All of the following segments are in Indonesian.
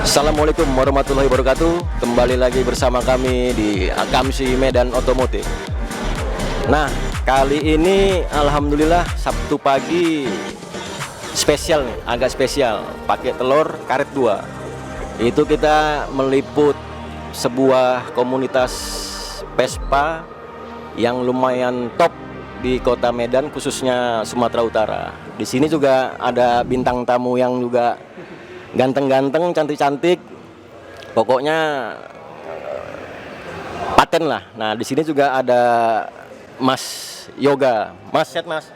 Assalamualaikum warahmatullahi wabarakatuh. Kembali lagi bersama kami di Akamsi Medan Otomotif. Nah, kali ini alhamdulillah Sabtu pagi spesial nih, agak spesial, pakai telur karet 2. Itu kita meliput sebuah komunitas Vespa yang lumayan top di Kota Medan, khususnya Sumatera Utara. Di sini juga ada bintang tamu yang juga ganteng-ganteng, cantik-cantik, pokoknya paten lah. Nah, di sini juga ada Mas Yoga. Mas, sehat Mas?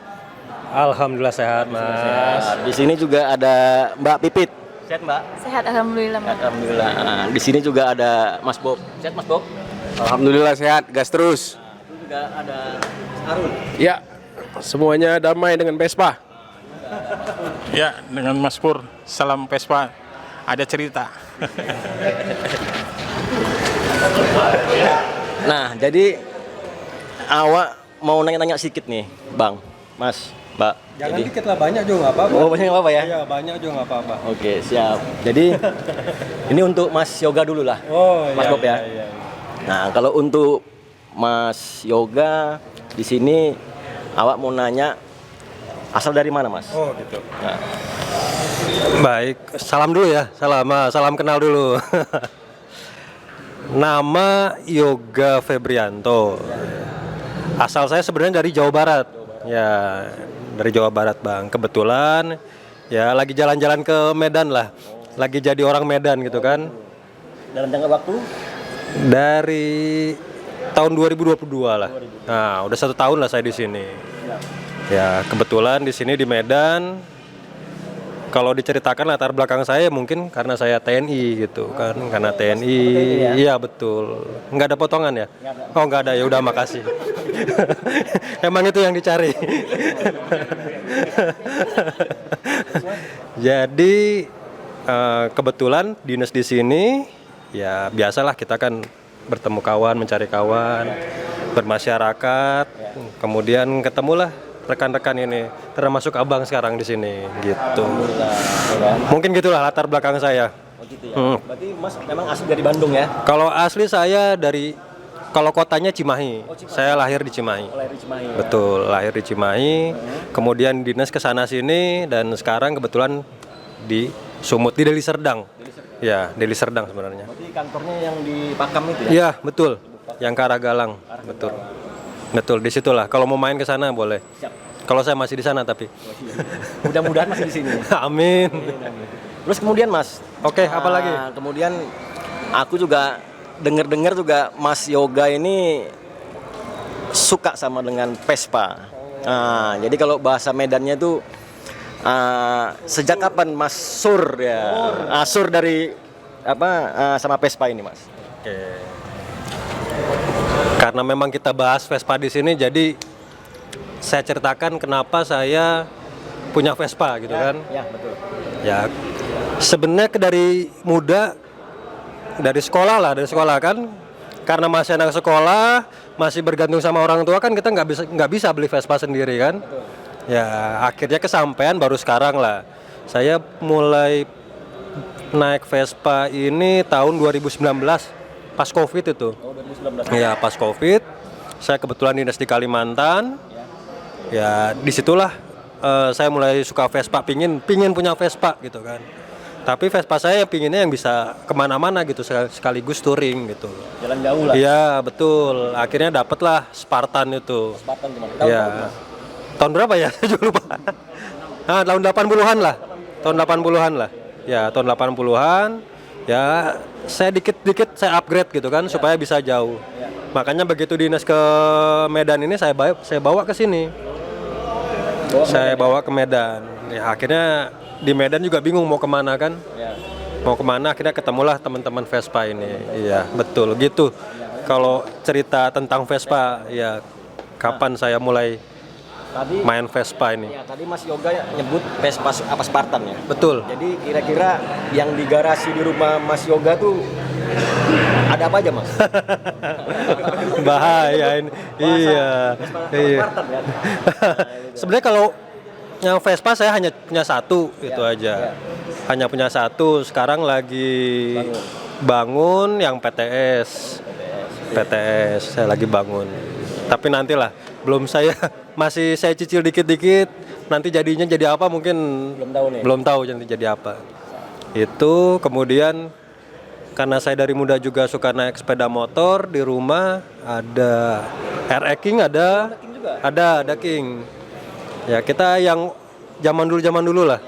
Alhamdulillah sehat Mas. Di sini juga ada Mbak Pipit. Sehat Mbak? Sehat alhamdulillah Mas. Alhamdulillah. Nah, di sini juga ada Mas Bob. Sehat Mas Bob? Alhamdulillah sehat, gas terus. Nah, itu juga juga ada Arun. Ya, semuanya damai dengan Vespa. Ya, dengan Mas Pur, salam Vespa, ada cerita. Nah, jadi awak mau nanya-nanya sedikit nih, Bang, Mas, Mbak. Jangan Jadi, dikit lah, banyak juga nggak apa-apa. oh banyak apa ya? Iya, banyak juga nggak apa-apa. Oke, siap. Jadi ini untuk Mas Yoga dulu lah. Oh, Mas Bob ya. iya. Nah, kalau untuk Mas Yoga di sini awak mau nanya asal dari mana, Mas? Oh, gitu. Nah, Baik, salam dulu ya. Salam kenal dulu. Nama Yoga Febrianto. Asal saya sebenarnya dari Jawa Barat. Ya, dari Jawa Barat, Bang. Kebetulan ya lagi jalan-jalan ke Medan lah. Lagi jadi orang Medan gitu kan. dalam jangka waktu Dari tahun 2022 lah. Nah, udah 1 tahun lah saya di sini. Ya, kebetulan di sini di Medan. Kalau diceritakan latar belakang saya mungkin karena saya TNI gitu kan, karena TNI, iya betul. Nggak ada potongan ya? Oh nggak ada, ya udah makasih. Emang itu yang dicari. Jadi kebetulan dinas di sini, ya biasalah kita kan bertemu kawan, mencari kawan, bermasyarakat, kemudian ketemulah rekan-rekan ini, termasuk abang sekarang di sini, gitu. Mungkin gitulah latar belakang saya. Oh gitu ya. Berarti Mas memang asli dari Bandung ya? Kalau asli saya kalau kotanya Cimahi. Saya lahir di Cimahi. Lahir di Cimahi. Ya? Betul, lahir di Cimahi. Kemudian dinas ke sana sini dan sekarang kebetulan di Sumut, di Deli Serdang. Ya, Deli Serdang sebenarnya. Berarti kantornya yang di Pakam itu ya? Iya, betul. Yang ke arah Galang. Betul. Betul, di situlah. Kalau mau main ke sana boleh. Siap. Kalau saya masih di sana tapi. Mudah-mudahan masih di sini. Amin. Terus kemudian Mas, Oke, apa lagi? Kemudian aku juga dengar juga Mas Yoga ini suka sama dengan Vespa. Nah, jadi kalau bahasa Medannya itu sejak kapan Mas sur ya? Sur dari sama Vespa ini Mas? Oke. Karena memang kita bahas Vespa di sini, jadi saya ceritakan kenapa saya punya Vespa gitu kan. Ya, betul. Ya, sebenarnya dari muda, dari sekolah kan, karena masih anak sekolah, masih bergantung sama orang tua kan, kita nggak bisa beli Vespa sendiri kan. Ya, akhirnya kesampaian baru sekarang lah. Saya mulai naik Vespa ini tahun 2019 pas COVID itu. Oh, 2019. Ya, pas COVID, saya kebetulan dinas di Kalimantan. Ya, disitulah saya mulai suka Vespa, pingin punya Vespa gitu kan. Tapi Vespa saya pinginnya yang bisa kemana-mana gitu, sekaligus touring gitu. Jalan jauh lah. Iya, betul. Akhirnya dapatlah Spartan itu. Spartan gimana? Ya. Tahun berapa ya? Saya juga lupa. Nah, tahun 80-an lah. Tahun 80-an lah. Ya, tahun 80-an. Ya, saya dikit-dikit saya upgrade gitu kan supaya bisa jauh. Makanya begitu dinas ke Medan ini saya bawa ke sini. Saya bawa ke Medan. Ya, akhirnya di Medan juga bingung mau kemana kan. Mau kemana, akhirnya ketemulah teman-teman Vespa ini. Iya, betul gitu. Kalau cerita tentang Vespa, ya kapan saya mulai main Vespa ini? Ya, tadi Mas Yoga nyebut Vespa Spartan ya. Betul. Jadi kira-kira yang di garasi di rumah Mas Yoga tuh ada apa aja Mas? Bahaya ini. Iya. Spartan kan? Sebenarnya kalau yang Vespa saya hanya punya satu, itu aja. Hanya punya satu. Sekarang lagi bangun yang PTS. Saya lagi bangun. Tapi nantilah, masih saya cicil dikit-dikit. Nanti jadinya jadi apa mungkin belum tahu nanti jadi apa. Itu kemudian karena saya dari muda juga suka naik sepeda motor, di rumah ada RX King, ada King. Ya, kita yang zaman dulu lah.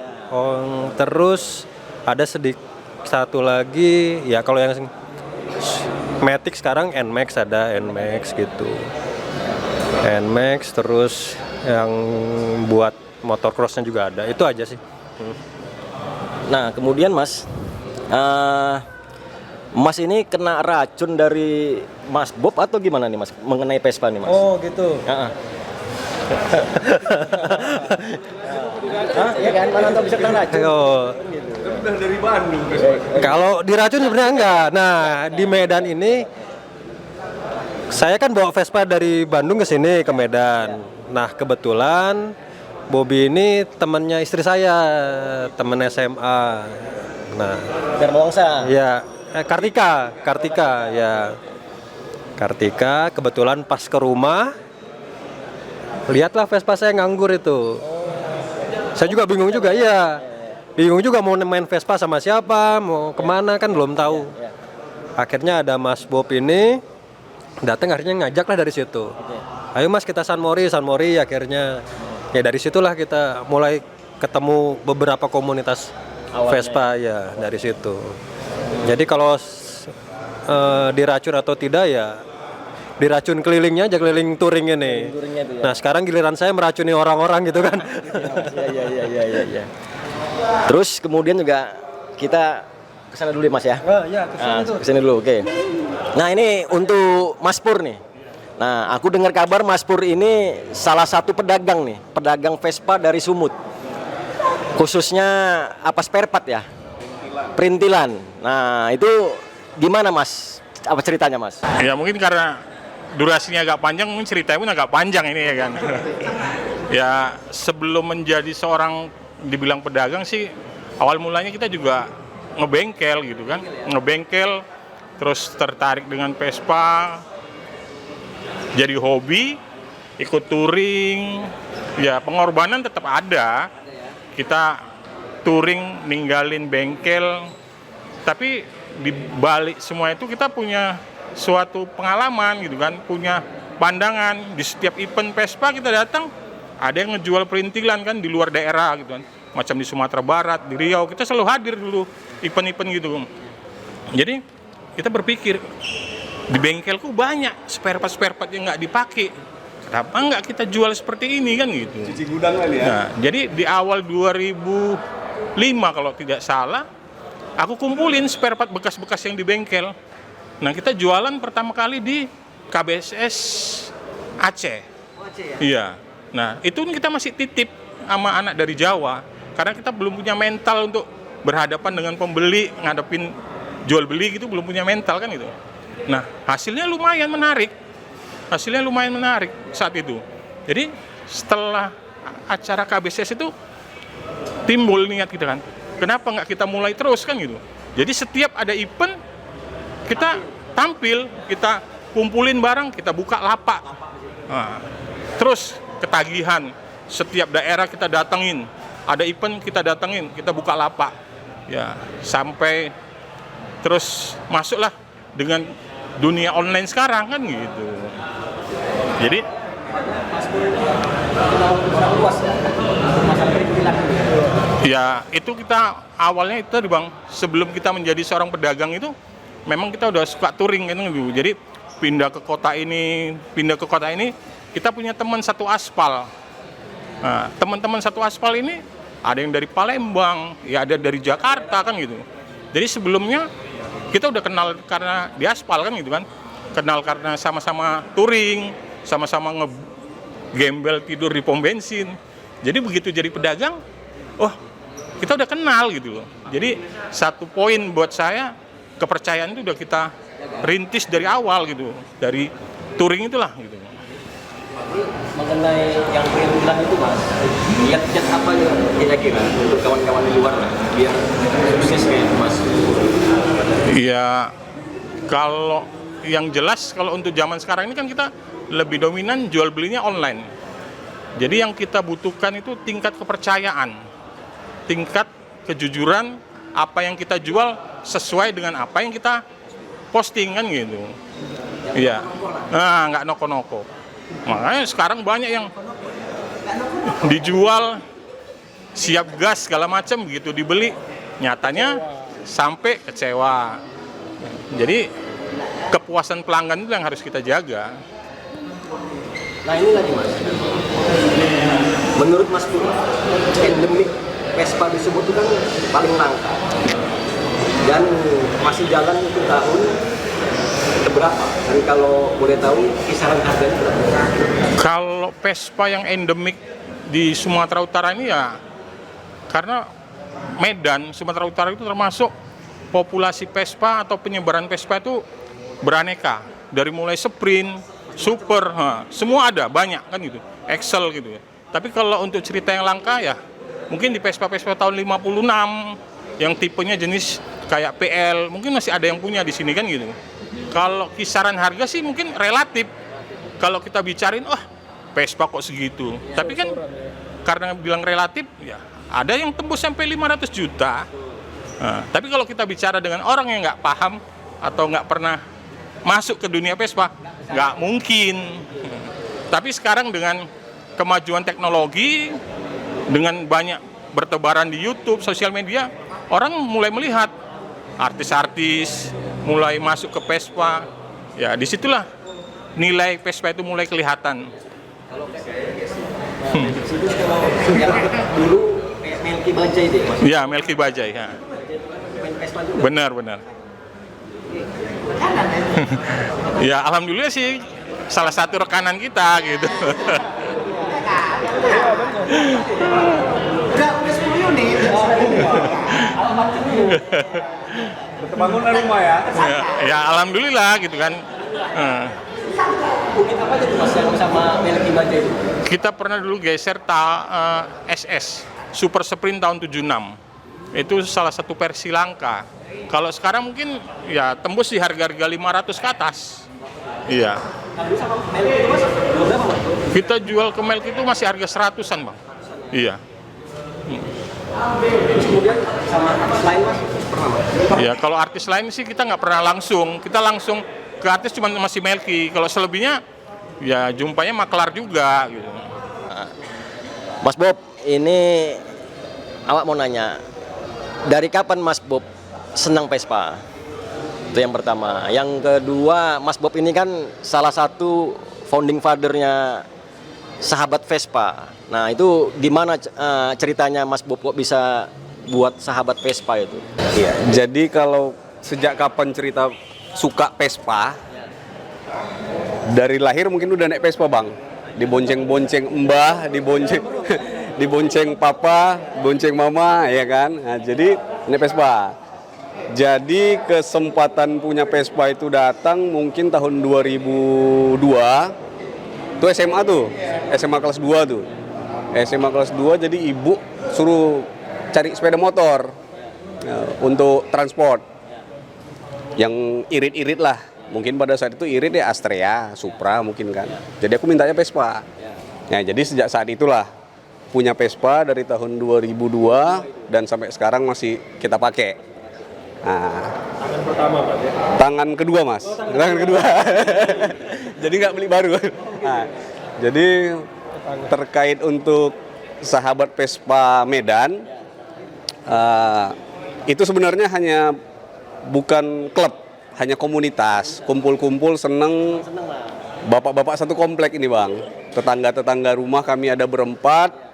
Terus ada satu lagi ya, kalau yang Matic sekarang NMAX, ada NMAX gitu. NMAX, terus yang buat motocrossnya juga ada. Itu aja sih. Nah, kemudian Mas, Mas ini kena racun dari Mas Bob atau gimana nih Mas mengenai Vespa nih Mas? Oh gitu. Heeh. Hah? Iya kan, mana tahu bisa kena racun. Oh. Kalau diracun sebenarnya enggak. Nah, di Medan ini saya kan bawa Vespa dari Bandung ke sini ke Medan. Nah, kebetulan Bobby ini temannya istri saya, teman SMA. Nah, Darmawangsa. ya Kartika ya. Kartika kebetulan pas ke rumah lihatlah Vespa saya nganggur itu. Saya juga bingung juga, iya. Bingung juga mau main Vespa sama siapa, mau kemana kan belum tahu. Akhirnya ada Mas Bob ini datang, akhirnya ngajak lah dari situ. Ayo Mas kita San Mori akhirnya. Ya dari situlah kita mulai ketemu beberapa komunitas Vespa ya dari situ. Jadi kalau diracun atau tidak ya diracun kelilingnya aja, keliling touring ini. Nah sekarang giliran saya meracuni orang-orang gitu kan. Iya. Terus kemudian juga kita kesana dulu ya Mas ya. Kesana dulu, oke. Nah ini untuk Mas Pur nih. Nah aku dengar kabar Mas Pur ini salah satu pedagang nih, pedagang Vespa dari Sumut. Khususnya apa spare part ya? Perintilan. Nah itu gimana Mas? Apa ceritanya Mas? Ya mungkin karena durasinya agak panjang, mungkin ceritanya pun agak panjang ini ya kan. Ya sebelum menjadi seorang dibilang pedagang sih, awal mulanya kita juga ngebengkel gitu kan. Ngebengkel, terus tertarik dengan Vespa, jadi hobi, ikut touring. Ya pengorbanan tetap ada. Kita touring, ninggalin bengkel, tapi di balik semua itu kita punya suatu pengalaman gitu kan, punya pandangan. Di setiap event Vespa kita datang, ada yang ngejual perintilan kan di luar daerah gitu kan, macam di Sumatera Barat, di Riau, kita selalu hadir dulu event-event gitu. Jadi kita berpikir di bengkelku banyak spare part yang nggak dipakai, kenapa nggak kita jual seperti ini kan gitu. Cuci gudang kan ya. Nah, jadi di awal 2005 kalau tidak salah, aku kumpulin spare part bekas-bekas yang di bengkel. Nah, kita jualan pertama kali di KBSS Aceh. Iya. Nah, itu kita masih titip sama anak dari Jawa, karena kita belum punya mental untuk berhadapan dengan pembeli, ngadepin jual beli gitu, belum punya mental kan gitu. Nah, hasilnya lumayan menarik. Saat itu. Jadi, setelah acara KBSS itu timbul niat kita kan, kenapa nggak kita mulai terus kan gitu. Jadi setiap ada event kita tampil, kita kumpulin barang, kita buka lapak. Nah, terus ketagihan, setiap daerah kita datengin, ada event kita datengin, kita buka lapak. Ya, sampai terus masuklah dengan dunia online sekarang kan gitu. Jadi ya itu kita awalnya itu tadi Bang, sebelum kita menjadi seorang pedagang itu memang kita udah suka touring kan gitu. Jadi pindah ke kota ini, kita punya teman satu aspal. Nah, teman-teman satu aspal ini ada yang dari Palembang, ya ada dari Jakarta kan gitu. Jadi sebelumnya kita udah kenal karena di aspal kan gitu kan. Kenal karena sama-sama touring, sama-sama ngegembel tidur di pom bensin. Jadi begitu jadi pedagang, oh kita udah kenal gitu loh. Jadi satu poin buat saya, kepercayaan itu udah kita rintis dari awal gitu, dari touring itulah gitu. Mengenai yang perintilan itu Mas, kiat-kiat apa ya kira-kira untuk kawan-kawan di luar biar sukses kayak Mas? Iya, kalau yang jelas kalau untuk zaman sekarang ini kan kita lebih dominan jual belinya online. Jadi yang kita butuhkan itu tingkat kepercayaan, tingkat kejujuran, apa yang kita jual sesuai dengan apa yang kita posting kan gitu. Iya, nah nggak noko-noko. Makanya sekarang banyak yang dijual siap gas segala macam begitu dibeli, nyatanya sampai kecewa. Jadi kepuasan pelanggan itu yang harus kita jaga. Nah ini lagi Mas, menurut Mas Pur, endemik Vespa disebut itu kan paling langka. Dan masih jalan untuk tahun berapa? Dan kalau boleh tahu kisaran harganya berapa? Kalau Vespa yang endemik di Sumatera Utara ini ya, karena Medan, Sumatera Utara itu termasuk populasi Vespa atau penyebaran Vespa itu beraneka. Dari mulai sprint, super, semua ada, banyak kan gitu, Excel gitu ya. Tapi kalau untuk cerita yang langka ya, mungkin di Vespa-Vespa tahun 56, yang tipenya jenis kayak PL, mungkin masih ada yang punya di sini kan gitu. Kalau kisaran harga sih mungkin relatif. Kalau kita bicarain, Vespa kok segitu. Tapi kan karena bilang relatif, ya ada yang tembus sampai 500 juta. Nah, tapi kalau kita bicara dengan orang yang nggak paham atau nggak pernah masuk ke dunia Vespa, nggak mungkin. Tapi sekarang dengan kemajuan teknologi, dengan banyak bertebaran di YouTube, sosial media, orang mulai melihat artis-artis mulai masuk ke Vespa. Ya, disitulah nilai Vespa itu mulai kelihatan. Dulu Melki Bajaj deh, Mas. Ya, Melki Bajaj. Ya. Main Vespa juga. Benar. Ya, alhamdulillah sih salah satu rekanan kita gitu. Udah 10 unit. Terbangun rumah ya. Ya, alhamdulillah gitu kan. Unit apa aja tuh Mas yang sama Melki Bajaj itu? Kita pernah dulu geser SS Super Sprint tahun 76. Itu salah satu versi langka. Kalau sekarang mungkin ya tembus di harga-harga 500 ke atas. Iya. Dulu sama Melki itu Mas, jual berapa Mas? Kita jual ke Melki itu masih harga 100-an, Bang. Iya. Terus kemudian sama artis lain Mas, pernah Mas? Ya, kalau artis lain sih kita nggak pernah langsung. Kita langsung ke artis cuma masih Melki. Kalau selebihnya ya jumpanya maklar juga gitu. Mas Bob, ini awak mau nanya, dari kapan Mas Bob senang Vespa? Itu yang pertama. Yang kedua, Mas Bob ini kan salah satu founding father-nya sahabat Vespa. Nah, itu gimana ceritanya Mas Bob kok bisa buat sahabat Vespa itu? Iya, jadi kalau sejak kapan cerita suka Vespa, dari lahir mungkin udah naik Vespa Bang. Dibonceng-bonceng mbah, dibonceng papa, bonceng mama, ya kan. Nah, jadi naik Vespa. Jadi kesempatan punya Vespa itu datang mungkin tahun 2002. Itu SMA tuh, SMA kelas 2 tuh. SMA kelas 2 jadi ibu suruh cari sepeda motor untuk transport. Yang irit-irit lah. Mungkin pada saat itu irit ya Astrea, Supra mungkin kan. Jadi aku mintanya Vespa. Nah, jadi sejak saat itulah punya Vespa dari tahun 2002 dan sampai sekarang masih kita pakai. Nah, Tangan pertama berarti. tangan kedua Mas, tangan kedua. Jadi nggak beli baru. Nah, jadi terkait untuk sahabat Vespa Medan, itu sebenarnya hanya bukan klub, hanya komunitas, kumpul-kumpul seneng. Bapak-bapak satu komplek ini Bang, tetangga-tetangga rumah kami ada berempat.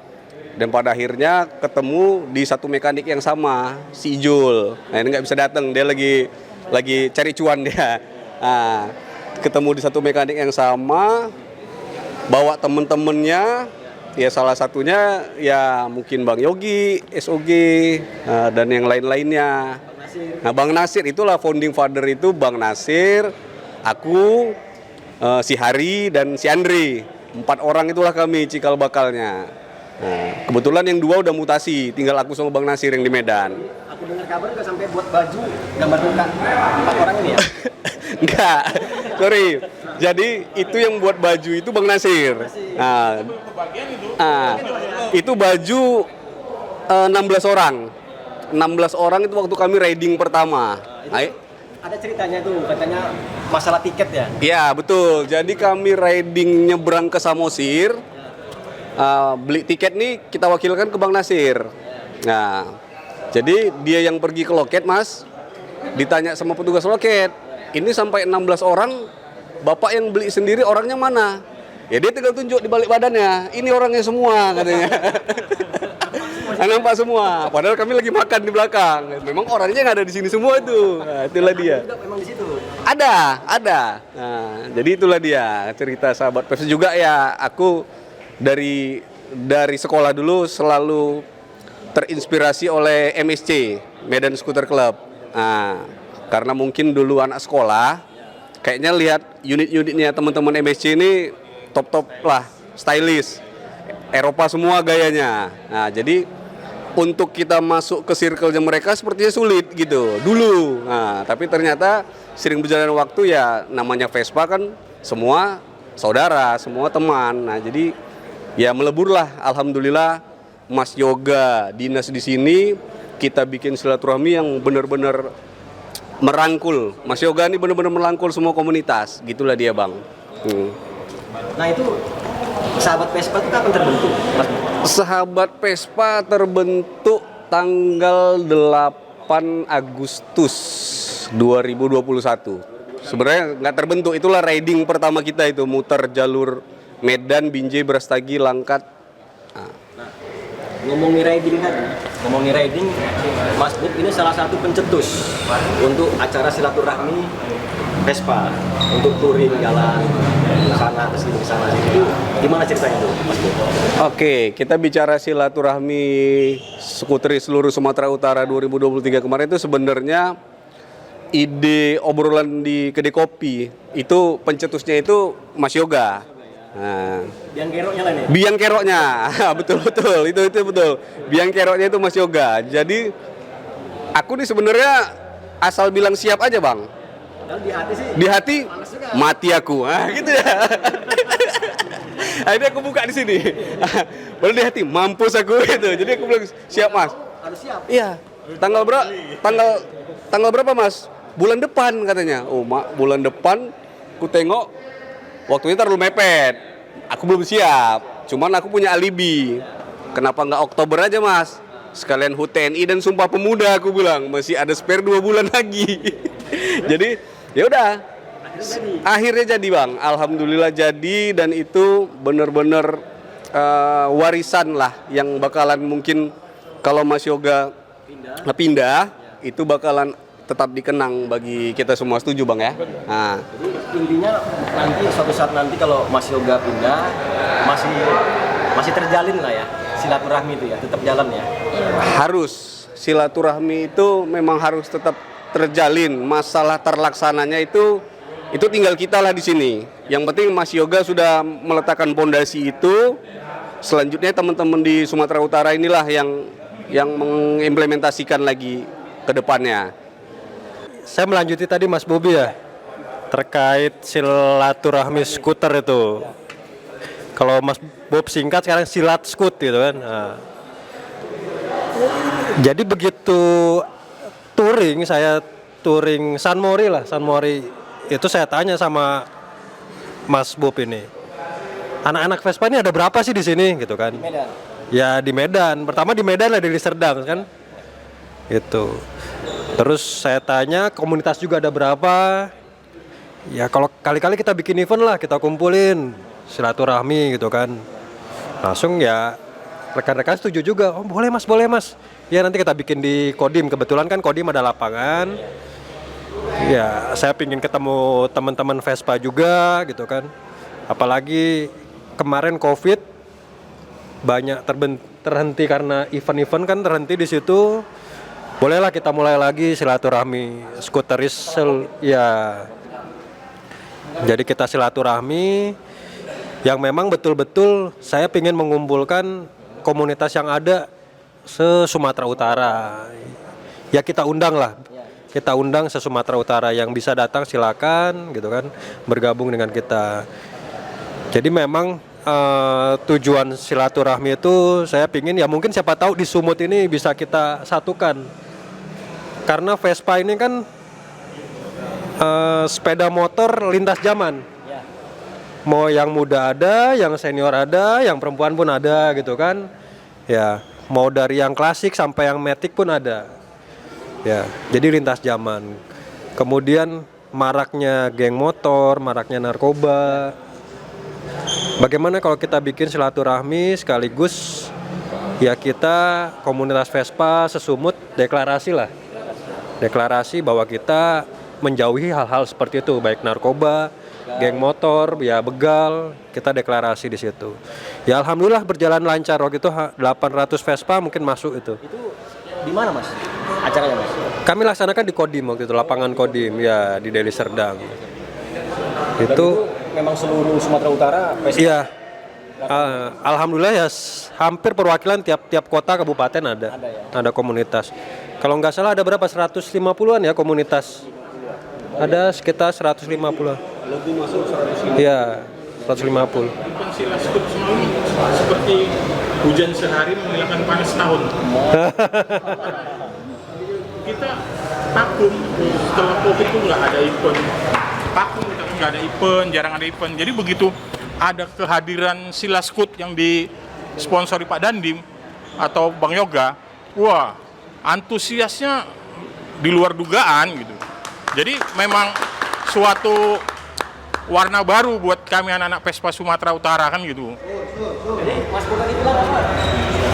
Dan pada akhirnya ketemu di satu mekanik yang sama, si Ijul. Nah, ini nggak bisa datang, dia lagi cari cuan dia. Nah, ketemu di satu mekanik yang sama, bawa temen-temennya, ya salah satunya ya mungkin Bang Yogi, SOG, dan yang lain-lainnya. Nah, Bang Nasir itulah founding father itu, Bang Nasir, aku, si Hari dan si Andri. 4 orang itulah kami cikal bakalnya. Nah, kebetulan yang 2 udah mutasi, tinggal aku sama Bang Nasir yang di Medan. Aku dengar kabar nggak sampai buat baju gambar muka 4 orang ini ya? Enggak, sorry. Jadi itu yang buat baju itu Bang Nasir. Itu baju 16 orang. 16 orang itu waktu kami riding pertama. Ada ceritanya tuh, katanya masalah tiket ya? Iya betul. Jadi kami riding nyebrang ke Samosir. Beli tiket nih kita wakilkan ke Bang Nasir. Nah, jadi dia yang pergi ke loket Mas, ditanya sama petugas loket, ini sampai 16 orang, Bapak yang beli sendiri orangnya mana? Ya dia tinggal tunjuk di balik badannya, ini orangnya semua katanya. Nampak semua. Padahal kami lagi makan di belakang. Memang orangnya nggak ada di sini semua tuh. Nah, itulah dia. Memang di situ. Ada. Nah, jadi itulah dia cerita sahabat Vespa juga ya. Aku dari sekolah dulu selalu terinspirasi oleh MSC, Medan Scooter Club. Nah, karena mungkin dulu anak sekolah, kayaknya lihat unit-unitnya teman-teman MSC ini top-top lah, stylish. Eropa semua gayanya. Nah, jadi untuk kita masuk ke circle-nya mereka sepertinya sulit gitu dulu. Nah, tapi ternyata sering berjalan waktu ya namanya Vespa kan semua saudara, semua teman. Nah, jadi ya meleburlah alhamdulillah Mas Yoga dinas di sini, kita bikin silaturahmi yang benar-benar merangkul. Mas Yoga ini benar-benar merangkul semua komunitas. Gitulah dia, Bang. Nah itu sahabat Vespa itu kapan terbentuk, Mas? Sahabat Vespa terbentuk tanggal 8 Agustus 2021. Sebenarnya nggak terbentuk, itulah riding pertama kita itu, muter jalur Medan, Binjai, Brastagi, Langkat. Ngomongin riding, Mas Bob ini salah satu pencetus untuk acara silaturahmi Vespa, untuk touring jalan ke sana ke sini ke sana. Itu gimana ceritanya tuh, Mas Bob? Oke, kita bicara silaturahmi skuter seluruh Sumatera Utara 2023 kemarin itu sebenarnya ide obrolan di kedai kopi. Itu pencetusnya itu Mas Yoga. Nah, Biang keroknya lah nih. biang keroknya, betul itu betul. Biang keroknya itu Mas Yoga. Jadi aku nih sebenarnya asal bilang siap aja, Bang. Kalau di hati sih. Di hati mati aku, gitu ya. Akhirnya aku buka di sini. Baru di hati mampus aku gitu. Jadi aku bilang siap, Mas. Harus siap. Iya. Tanggal berapa, Mas? Bulan depan katanya. Oh, Mak, bulan depan aku tengok waktunya terlalu mepet. Aku belum siap. Cuman aku punya alibi. Kenapa nggak Oktober aja, Mas? Sekalian HUT TNI dan Sumpah Pemuda, aku bilang. Masih ada spare 2 bulan lagi. Jadi, ya udah. Akhirnya jadi, Bang. Alhamdulillah jadi, dan itu benar-benar warisan lah yang bakalan mungkin kalau Mas Yoga pindah itu bakalan tetap dikenang bagi kita semua. Setuju, Bang ya? Nah, Jadi intinya nanti suatu saat nanti kalau Mas Yoga pindah masih terjalin lah ya silaturahmi itu ya, tetap jalan ya. harus silaturahmi itu memang harus tetap terjalin. Masalah terlaksananya itu tinggal kita lah di sini. Yang penting Mas Yoga sudah meletakkan pondasi itu. Selanjutnya teman-teman di Sumatera Utara inilah yang mengimplementasikan lagi ke depannya. Saya melanjuti tadi Mas Bobi ya, terkait silaturahmi skuter itu. Kalau Mas Bob singkat sekarang silat skut gitu kan. Nah, jadi begitu saya touring San Mori itu saya tanya sama Mas Bob ini, anak-anak Vespa ini ada berapa sih di sini gitu kan? Medan. Ya di Medan, pertama di Medan lah, di Serdang kan, itu. Terus saya tanya komunitas juga ada berapa? Ya kalau kali-kali kita bikin event lah, kita kumpulin silaturahmi gitu kan. Langsung ya rekan-rekan setuju juga. Oh boleh mas. Ya nanti kita bikin di Kodim. Kebetulan kan Kodim ada lapangan. Ya saya pingin ketemu teman-teman Vespa juga gitu kan. Apalagi kemarin COVID banyak terhenti karena event-event kan terhenti di situ. Bolehlah kita mulai lagi silaturahmi skuteris ya. Jadi kita silaturahmi yang memang betul-betul saya ingin mengumpulkan komunitas yang ada se-Sumatera Utara. Ya kita undang lah. Kita undang se-Sumatera Utara, yang bisa datang silakan gitu kan, bergabung dengan kita. Jadi memang tujuan silaturahmi itu saya pingin ya mungkin siapa tahu di Sumut ini bisa kita satukan. Karena Vespa ini kan sepeda motor lintas zaman. Mau yang muda ada, yang senior ada, yang perempuan pun ada gitu kan. Ya, mau dari yang klasik sampai yang matic pun ada. Ya, jadi lintas zaman. Kemudian maraknya geng motor, maraknya narkoba. Bagaimana kalau kita bikin silaturahmi sekaligus Ya kita komunitas Vespa Sesumut deklarasi lah. Deklarasi bahwa kita menjauhi hal-hal seperti itu, baik narkoba, geng motor, ya begal, kita deklarasi di situ. Ya alhamdulillah berjalan lancar. Waktu itu 800 Vespa mungkin masuk itu. Itu di mana Mas acaranya Mas? Kami laksanakan di Kodim waktu itu, lapangan Kodim ya di Deli Serdang. Itu Memang seluruh Sumatera Utara pesta. iya. Alhamdulillah ya hampir perwakilan tiap kota kabupaten ada. Ada komunitas. Kalau nggak salah ada berapa? 150-an ya komunitas. Ada sekitar 150-an. Lebih masuk 150. Iya, 150. Silas Kut semalam seperti hujan sehari menghilangkan panas setahun. Kita vakum setelah COVID itu nggak ada event. Vakum kita nggak ada event, jarang ada event. Jadi begitu ada kehadiran Silas Kut yang disponsori Pak Dandim atau Bang Yoga, wah antusiasnya di luar dugaan gitu. Jadi memang suatu warna baru buat kami anak-anak Vespa Sumatera Utara kan gitu. Jadi Mas Pur tadi bilang apa?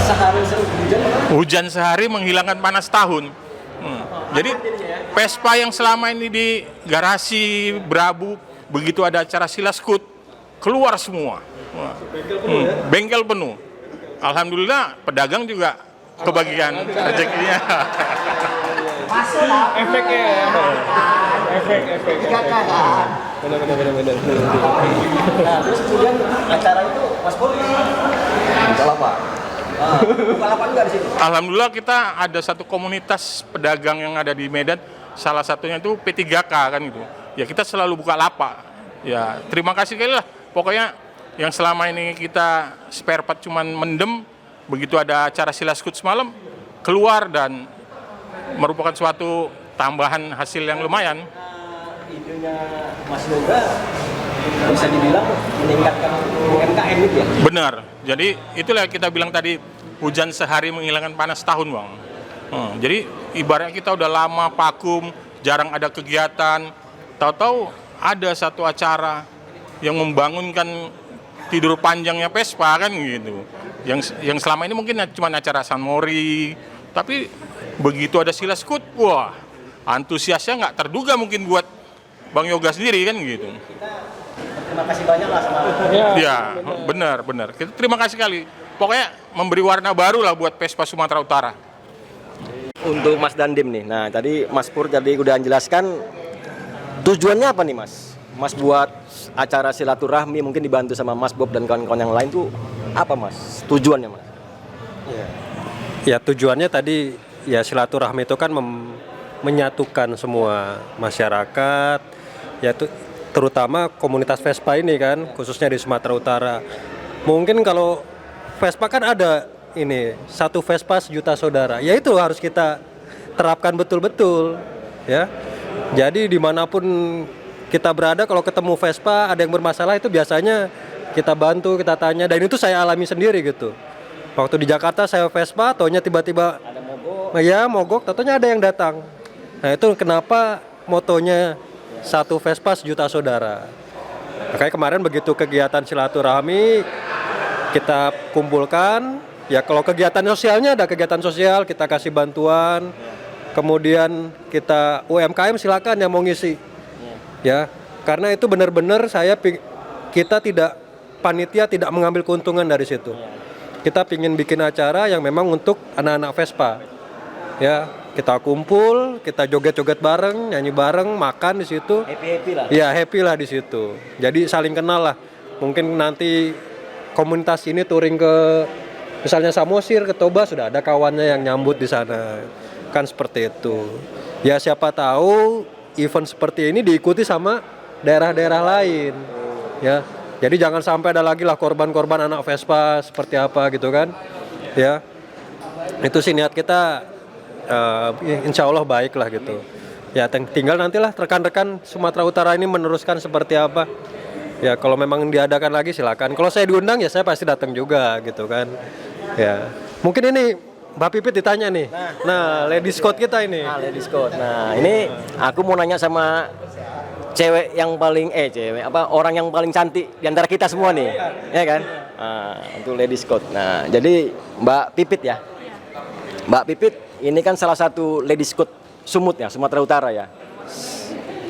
Sehari hujan. Hujan sehari menghilangkan panas tahun. Jadi Vespa yang selama ini di garasi berabu, begitu ada acara Silas Kut keluar semua. Bengkel penuh. Alhamdulillah pedagang juga kebagian rezekinya. Efeknya ya. Efek. Benar. Nah, terus kemudian acara itu Mas Pur Bukalapak. Bukalapak juga di situ. Alhamdulillah kita ada satu komunitas pedagang yang ada di Medan, salah satunya itu P3K kan gitu. Ya kita selalu buka lapak. Ya terima kasih kali lah. Pokoknya yang selama ini kita spare part cuman mendem, begitu ada acara Silas Kut semalam keluar dan merupakan suatu tambahan hasil yang lumayan. Idenya Mas Yoga bisa dibilang meningkatkan UMKM itu ya? Benar. Jadi itulah yang kita bilang tadi, hujan sehari menghilangkan panas tahun, Bang. Jadi ibaratnya kita udah lama vakum, jarang ada kegiatan, tahu-tahu ada satu acara yang membangunkan tidur panjangnya Vespa kan gitu. Yang selama ini mungkin cuma acara San Mori, tapi begitu ada Silas Kut, wah antusiasnya nggak terduga mungkin buat Bang Yoga sendiri kan gitu. Terima kasih banyak lah sama. Ya, benar. Kita terima kasih kali. Pokoknya memberi warna baru lah buat Vespa Sumatera Utara. Untuk Mas Dandim nih, nah tadi Mas Pur tadi udah jelaskan tujuannya apa nih Mas? Mas buat acara silaturahmi mungkin dibantu sama Mas Bob dan kawan-kawan yang lain tuh apa Mas? Tujuannya Mas? Ya tujuannya tadi ya silaturahmi itu kan menyatukan semua masyarakat, yaitu terutama komunitas Vespa ini kan, khususnya di Sumatera Utara. Mungkin kalau Vespa kan ada ini, satu Vespa sejuta saudara, ya itu harus kita terapkan betul-betul ya. Jadi dimanapun kita berada, kalau ketemu Vespa ada yang bermasalah itu biasanya kita bantu, kita tanya, dan itu saya alami sendiri gitu. Waktu di Jakarta saya Vespa, taunya tiba-tiba ada mogok, taunya ada yang datang. Nah itu kenapa motonya satu Vespa sejuta saudara. Makanya kemarin begitu kegiatan silaturahmi kita kumpulkan, ya kalau kegiatan sosialnya ada kegiatan sosial, kita kasih bantuan. Kemudian kita UMKM silakan yang mau ngisi. Ya, karena itu benar-benar kita tidak panitia tidak mengambil keuntungan dari situ. Kita ingin bikin acara yang memang untuk anak-anak Vespa. Ya, kita kumpul, kita joget-joget bareng, nyanyi bareng, makan di situ. Happy lah. Ya, happy lah di situ. Jadi saling kenal lah. Mungkin nanti komunitas ini touring ke misalnya Samosir, ke Toba, sudah ada kawannya yang nyambut di sana. Kan seperti itu. Ya siapa tahu event seperti ini diikuti sama daerah-daerah lain. Ya. Jadi jangan sampai ada lagi lah korban-korban anak Vespa seperti apa gitu kan. Ya. Itu sih niat kita insya Allah baik lah gitu. Ya tinggal nantilah rekan-rekan Sumatera Utara ini meneruskan seperti apa. Ya kalau memang diadakan lagi silakan. Kalau saya diundang ya saya pasti datang juga gitu kan. Ya. Mungkin ini Mbak Pipit ditanya nih. Nah, Ladies Code kita ini. Ladies Code. Nah, ini aku mau nanya sama cewek yang paling orang yang paling cantik di antara kita semua nih, ya kan? Nah, untuk ladies code. Nah, jadi Mbak Pipit ya. Mbak Pipit ini kan salah satu ladies code Sumut ya, Sumatera Utara ya.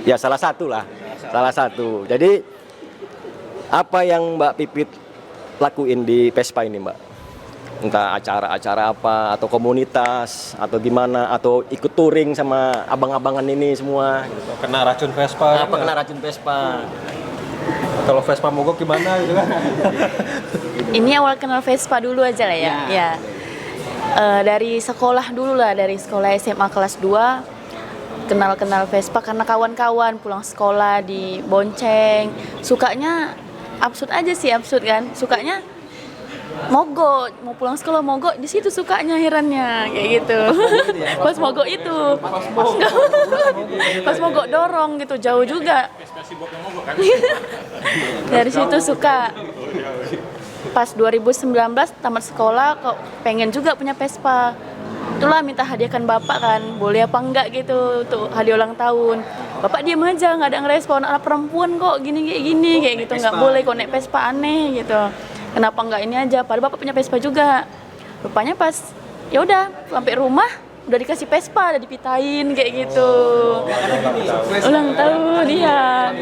Ya salah satu lah, salah satu. Jadi apa yang Mbak Pipit lakuin di Vespa ini, Mbak? Entah acara-acara apa, atau komunitas, atau gimana, atau ikut touring sama abang-abangan ini semua. Gitu. Kena racun Vespa. Apa kena racun Vespa? Kalau Vespa mogok gimana gitu kan? Ini awal kenal Vespa dulu aja lah ya. Ya. Dari sekolah dulu lah, dari sekolah SMA kelas 2 kenal Vespa karena kawan-kawan pulang sekolah di bonceng. Sukanya absurd aja sih, absurd kan. Sukanya mogok, mau pulang sekolah mogok, di situ sukanya herannya kayak gitu. Pas mogok itu, pas mogok dorong gitu, jauh juga. Dari situ suka. Pas 2019 tamat sekolah kok pengen juga punya Vespa. Itulah minta hadiahkan bapak kan, boleh apa enggak gitu untuk hadiah ulang tahun. Bapak diam aja, nggak ada ngerespon, anak perempuan kok gini kayak gitu, nggak boleh kok naik Vespa, aneh gitu. Kenapa nggak ini aja? Padahal bapak punya Vespa juga. Rupanya pas ya udah sampai rumah udah dikasih Vespa, udah dipitain kayak gitu. Ulang tahun dia.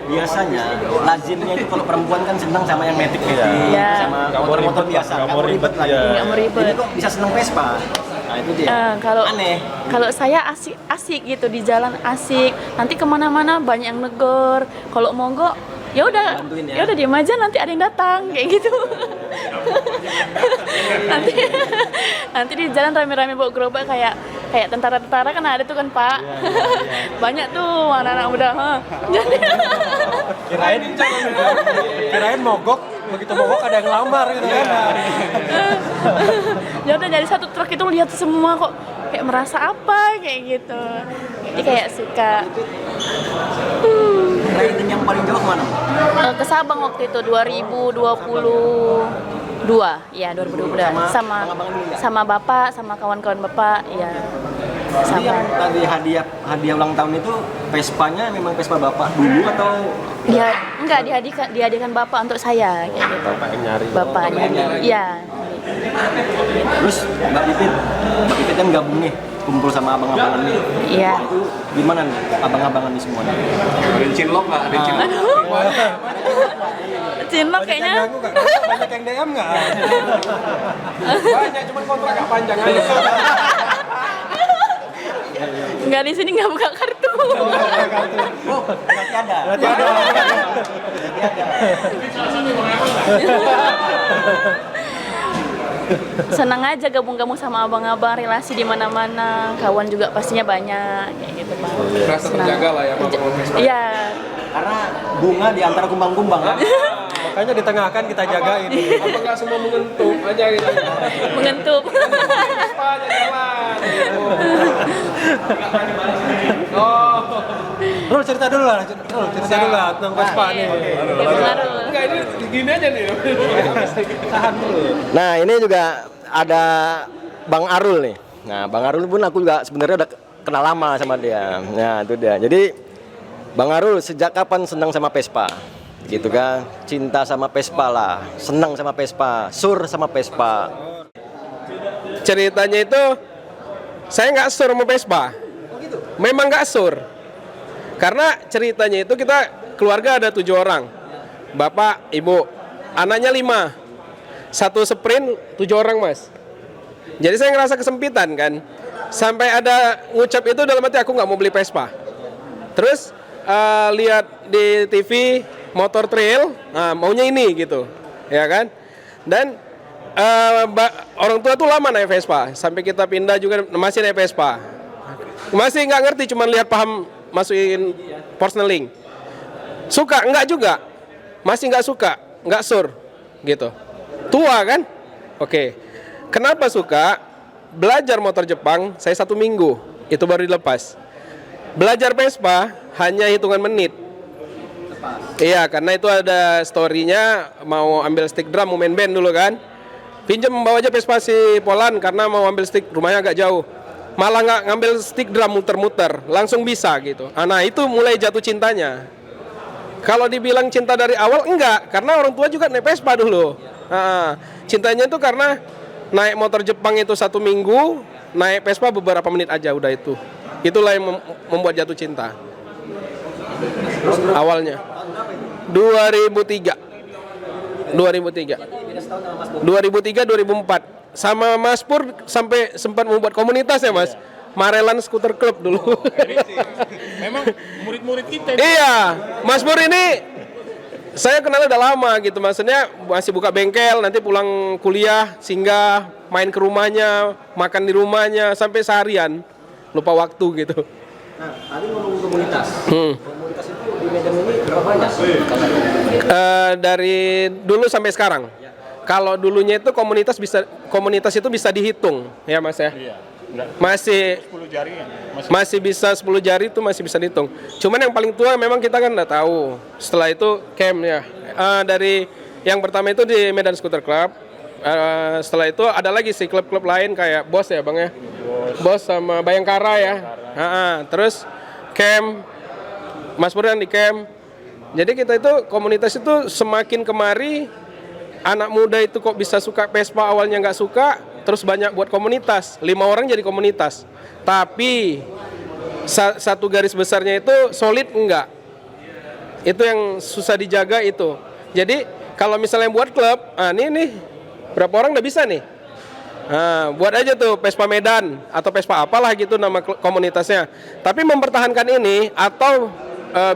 Biasanya lazimnya itu kalau perempuan kan senang sama yang metik-metik, Iya. sama motor-motor biasa, nggak mau ribet lagi. Nggak mau ribet. Ini kok bisa senang Vespa? Nah itu dia. Aneh. Kalau saya asik gitu di jalan asik. Nanti kemana-mana banyak yang negor. Kalau mogok ya udah, Bantuin ya. ya udah diam aja, nanti ada yang datang kayak gitu. nanti di jalan rame-rame bawa gerobak kayak tentara-tentara kan ada tuh kan Pak. Banyak tuh anak-anak muda. Jadi Kirain mogok, begitu mogok ada yang lamar gitu kan. ya udah dari satu truk itu lihat semua kok kayak merasa apa kayak gitu. Jadi kayak suka. Riding yang paling jauh mana? Ke Sabang waktu itu 2022 ya 2022 sama bapak sama kawan-kawan bapak ya Jadi yang tadi hadiah ulang tahun itu Vespanya memang Vespa bapak dulu atau dia enggak dihadiahkan bapak untuk saya kayak gitu. Bapaknya iya. terus Mbak Pipit kan gabung nih kumpul sama abang-abangan nih. Iya. Itu gimana nih abang-abangan nih semua? Ada cinlok nggak? Ada cinlok. Cinlok kayaknya Banyak yang DM nggak? Banyak, cuman kontrak gak panjang aja. enggak di sini enggak buka kartu. Berarti ada. Senang aja gabung-gabung sama abang-abang, relasi di mana-mana, kawan juga pastinya banyak kayak gitu Pak. Rasa terjaga lah ya kalau Vespa. Iya. Karena bunga di antara kumbang-kumbang kan. Makanya di tengah kan kita jagain. Apa nggak semua mengentuk aja gitu? Mengentup. Vespa aja jalan. Oh, Rul cerita dulu lah tentang Vespa nih. Pengaruh. enggak ini gini aja nih. Tahan dulu. Nah ini juga ada Bang Arul nih. Nah Bang Arul pun aku juga sebenarnya udah kenal lama sama dia. Nah itu dia. Jadi Bang Arul sejak kapan senang sama Vespa? Gitu kan, cinta sama Vespa lah, senang sama Vespa, sur sama Vespa. Ceritanya itu saya nggak sur sama Vespa. Memang nggak sur. Karena ceritanya itu kita keluarga ada 7 orang. Bapak, ibu, anaknya 5. Satu sprint 7 orang mas. Jadi saya ngerasa kesempitan kan. Sampai ada ngucap itu dalam hati aku nggak mau beli Vespa. Terus lihat di TV motor trail, nah maunya ini gitu, ya kan? Dan orang tua tuh lama naik Vespa, sampai kita pindah juga masih naik Vespa. Masih nggak ngerti, cuman lihat paham masukin Porscheling. Suka enggak juga, masih nggak suka, nggak sur, gitu. Tua kan? Oke. Kenapa suka? Belajar motor Jepang, saya 1 minggu, itu baru dilepas. Belajar Vespa hanya hitungan menit. Iya, karena itu ada story-nya, mau ambil stick drum, mau main band dulu kan. Pinjam membawa aja Vespa si Polan karena mau ambil stick, rumahnya agak jauh. malah nggak ngambil stick drum muter-muter, langsung bisa gitu. Nah itu mulai jatuh cintanya. Kalau dibilang cinta dari awal, enggak, karena orang tua juga naik Vespa dulu. Cintanya itu karena naik motor Jepang itu 1 minggu, naik Vespa beberapa menit aja udah itu. Itulah yang membuat jatuh cinta. Awalnya 2003 2004 sama Mas Pur sampai sempat membuat komunitas ya Mas. Marelan Skuter Club dulu. Memang murid-murid kita. Iya, Mas Pur ini saya kenal udah lama gitu. Maksudnya masih buka bengkel, nanti pulang kuliah singgah, main ke rumahnya, makan di rumahnya sampai seharian. Lupa waktu gitu. Nah, tadi ngomong komunitas. Komunitas itu di Medan ini berapa banyak? Dari dulu sampai sekarang. Kalau dulunya itu komunitas itu bisa dihitung, ya Mas ya. Iya. Enggak. Masih 10 jari ya? masih bisa 10 jari itu masih bisa dihitung. Cuman yang paling tua memang kita kan udah tahu. Setelah itu camp ya. Dari yang pertama itu di Medan Skuter Club. Setelah itu ada lagi sih klub-klub lain kayak Bos ya Bang ya. Bos sama Bayangkara ya. Terus camp Mas Pur yang di camp. Jadi kita itu komunitas itu semakin kemari anak muda itu kok bisa suka Vespa, awalnya nggak suka, terus banyak buat komunitas, 5 orang jadi komunitas. Tapi satu garis besarnya itu solid enggak. Itu yang susah dijaga itu. Jadi kalau misalnya buat klub, nih berapa orang udah bisa nih. Buat aja tuh Vespa Medan atau Vespa apalah gitu nama komunitasnya. Tapi mempertahankan ini atau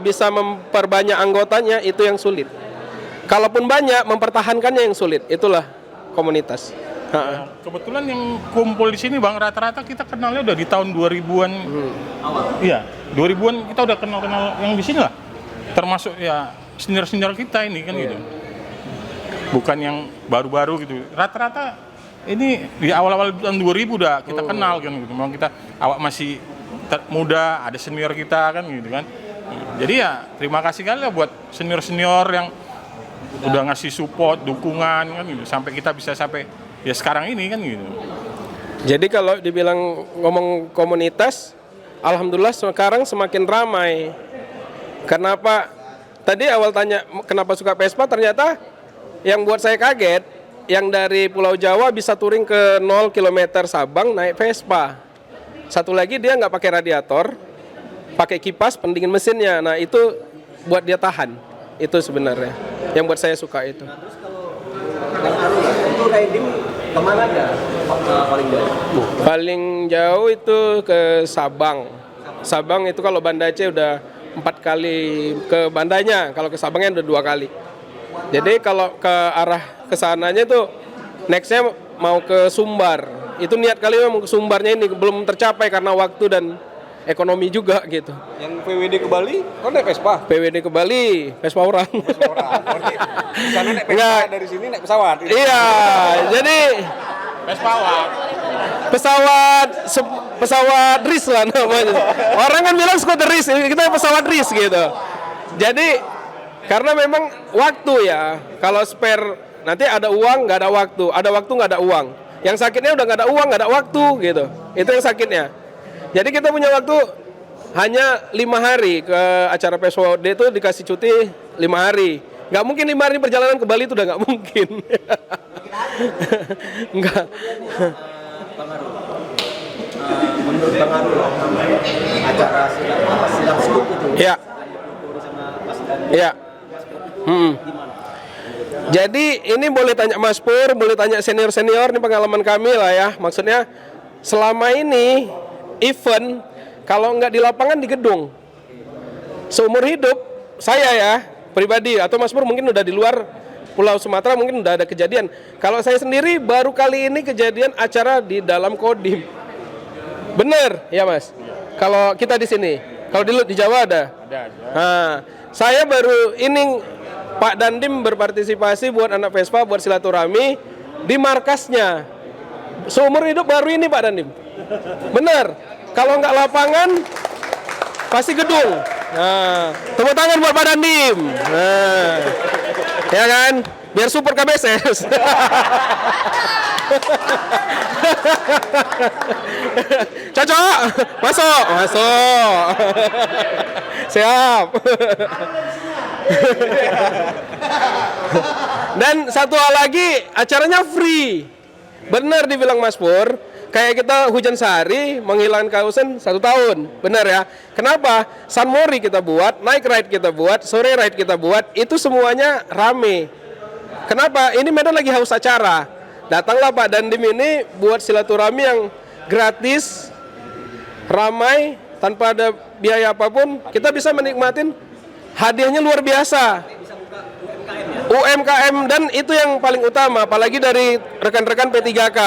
bisa memperbanyak anggotanya itu yang sulit. Kalaupun banyak, mempertahankannya yang sulit. Itulah komunitas. Kebetulan yang kumpul di sini Bang, rata-rata kita kenalnya udah di tahun 2000-an. Iya, 2000-an kita udah kenal-kenal yang di sini lah. Termasuk ya senior-senior kita ini kan gitu. Bukan yang baru-baru gitu. Rata-rata ini di awal-awal tahun 2000 udah kita kenal kan gitu. Memang kita awak masih muda, ada senior kita kan gitu kan. Jadi ya terima kasih kali lah buat senior-senior yang udah ngasih support, dukungan kan gitu, sampai kita bisa sampai ya sekarang ini kan gitu. Jadi kalau dibilang ngomong komunitas, alhamdulillah sekarang semakin ramai. Kenapa? Tadi awal tanya kenapa suka Vespa, ternyata yang buat saya kaget, yang dari Pulau Jawa bisa touring ke 0 km Sabang naik Vespa. Satu lagi dia nggak pakai radiator, pakai kipas pendingin mesinnya. Nah itu buat dia tahan. Itu sebenarnya yang buat saya suka itu. Nah, terus kalau yang itu riding kemana aja paling jauh? Paling jauh itu ke Sabang. Sabang itu kalau Banda Aceh udah 4 kali ke Bandanya, kalau ke Sabangnya udah 2 kali. Jadi kalau ke arah kesananya itu nextnya mau ke Sumbar. Itu niat kali mau ke Sumbarnya ini belum tercapai karena waktu dan ekonomi juga gitu. Yang PWD ke Bali, kok naik Vespa? PWD ke Bali, Vespa orang. Berarti di sana naik Vespa, dari sini naik pesawat. Iya, jadi pesawat RIS lah namanya. Orang kan bilang skuter RIS, kita pesawat RIS gitu. Jadi karena memang waktu ya, kalau spare nanti ada uang nggak ada waktu nggak ada uang. Yang sakitnya udah nggak ada uang nggak ada waktu gitu. Itu yang sakitnya. Jadi kita punya waktu hanya 5 hari ke acara PSWD itu dikasih cuti 5 hari. Nggak mungkin 5 hari perjalanan ke Bali itu udah nggak mungkin. Nggak. Menurut Bang Arul, acara silam scoop itu. Ya. Ya. Jadi ini boleh tanya Mas Pur, boleh tanya senior-senior, ini pengalaman kami lah ya. Maksudnya selama ini event kalau nggak di lapangan di gedung. Seumur hidup saya ya pribadi atau Mas Pur mungkin udah di luar Pulau Sumatera mungkin udah ada kejadian. Kalau saya sendiri baru kali ini kejadian acara di dalam Kodim. Bener ya Mas? Kalau kita di sini, kalau di Jawa ada. Nah, saya baru ini Pak Dandim berpartisipasi buat anak Vespa buat silaturahmi di markasnya. Seumur hidup baru ini Pak Dandim. Bener. Kalau nggak lapangan pasti gedung. Nah, tepuk tangan buat Pak Dandim. Nah, ya kan? Biar super KBSS. Cocok. Masuk. Siap. Dan satu hal lagi, acaranya free. Benar dibilang Mas Pur, kayak kita hujan sehari, menghilangkan kausen 1 tahun. Benar ya? Kenapa? Sun Mori kita buat, night ride kita buat, sore ride kita buat, itu semuanya rame. Kenapa? Ini Medan lagi haus acara. Datanglah Pak Dandim ini buat silaturahmi yang gratis, ramai, tanpa ada biaya apapun. Kita bisa menikmatin hadiahnya luar biasa. UMKM, dan itu yang paling utama, apalagi dari rekan-rekan P3K.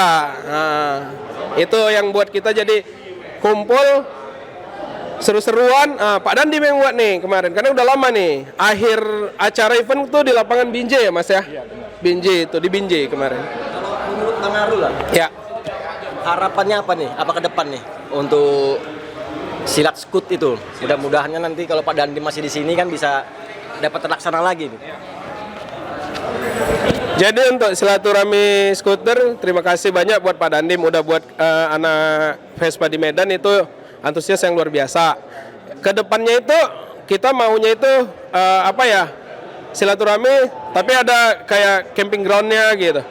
Nah, itu yang buat kita jadi kumpul seru-seruan. Pak Dandim yang buat nih kemarin, karena udah lama nih. Akhir acara event tuh di lapangan Binjai ya Mas ya? Binjai itu, di Binjai kemarin. Menurut Bang Arul lah, Ya. harapannya apa nih? Apa ke depan nih untuk silat skut itu? Mudah-mudahannya nanti kalau Pak Dandim masih di sini kan bisa dapat terlaksana lagi nih. Jadi untuk silaturahmi skuter, terima kasih banyak buat Pak Dandim udah buat anak Vespa di Medan itu antusias yang luar biasa. Kedepannya itu kita maunya itu silaturahmi, tapi ada kayak camping groundnya gitu.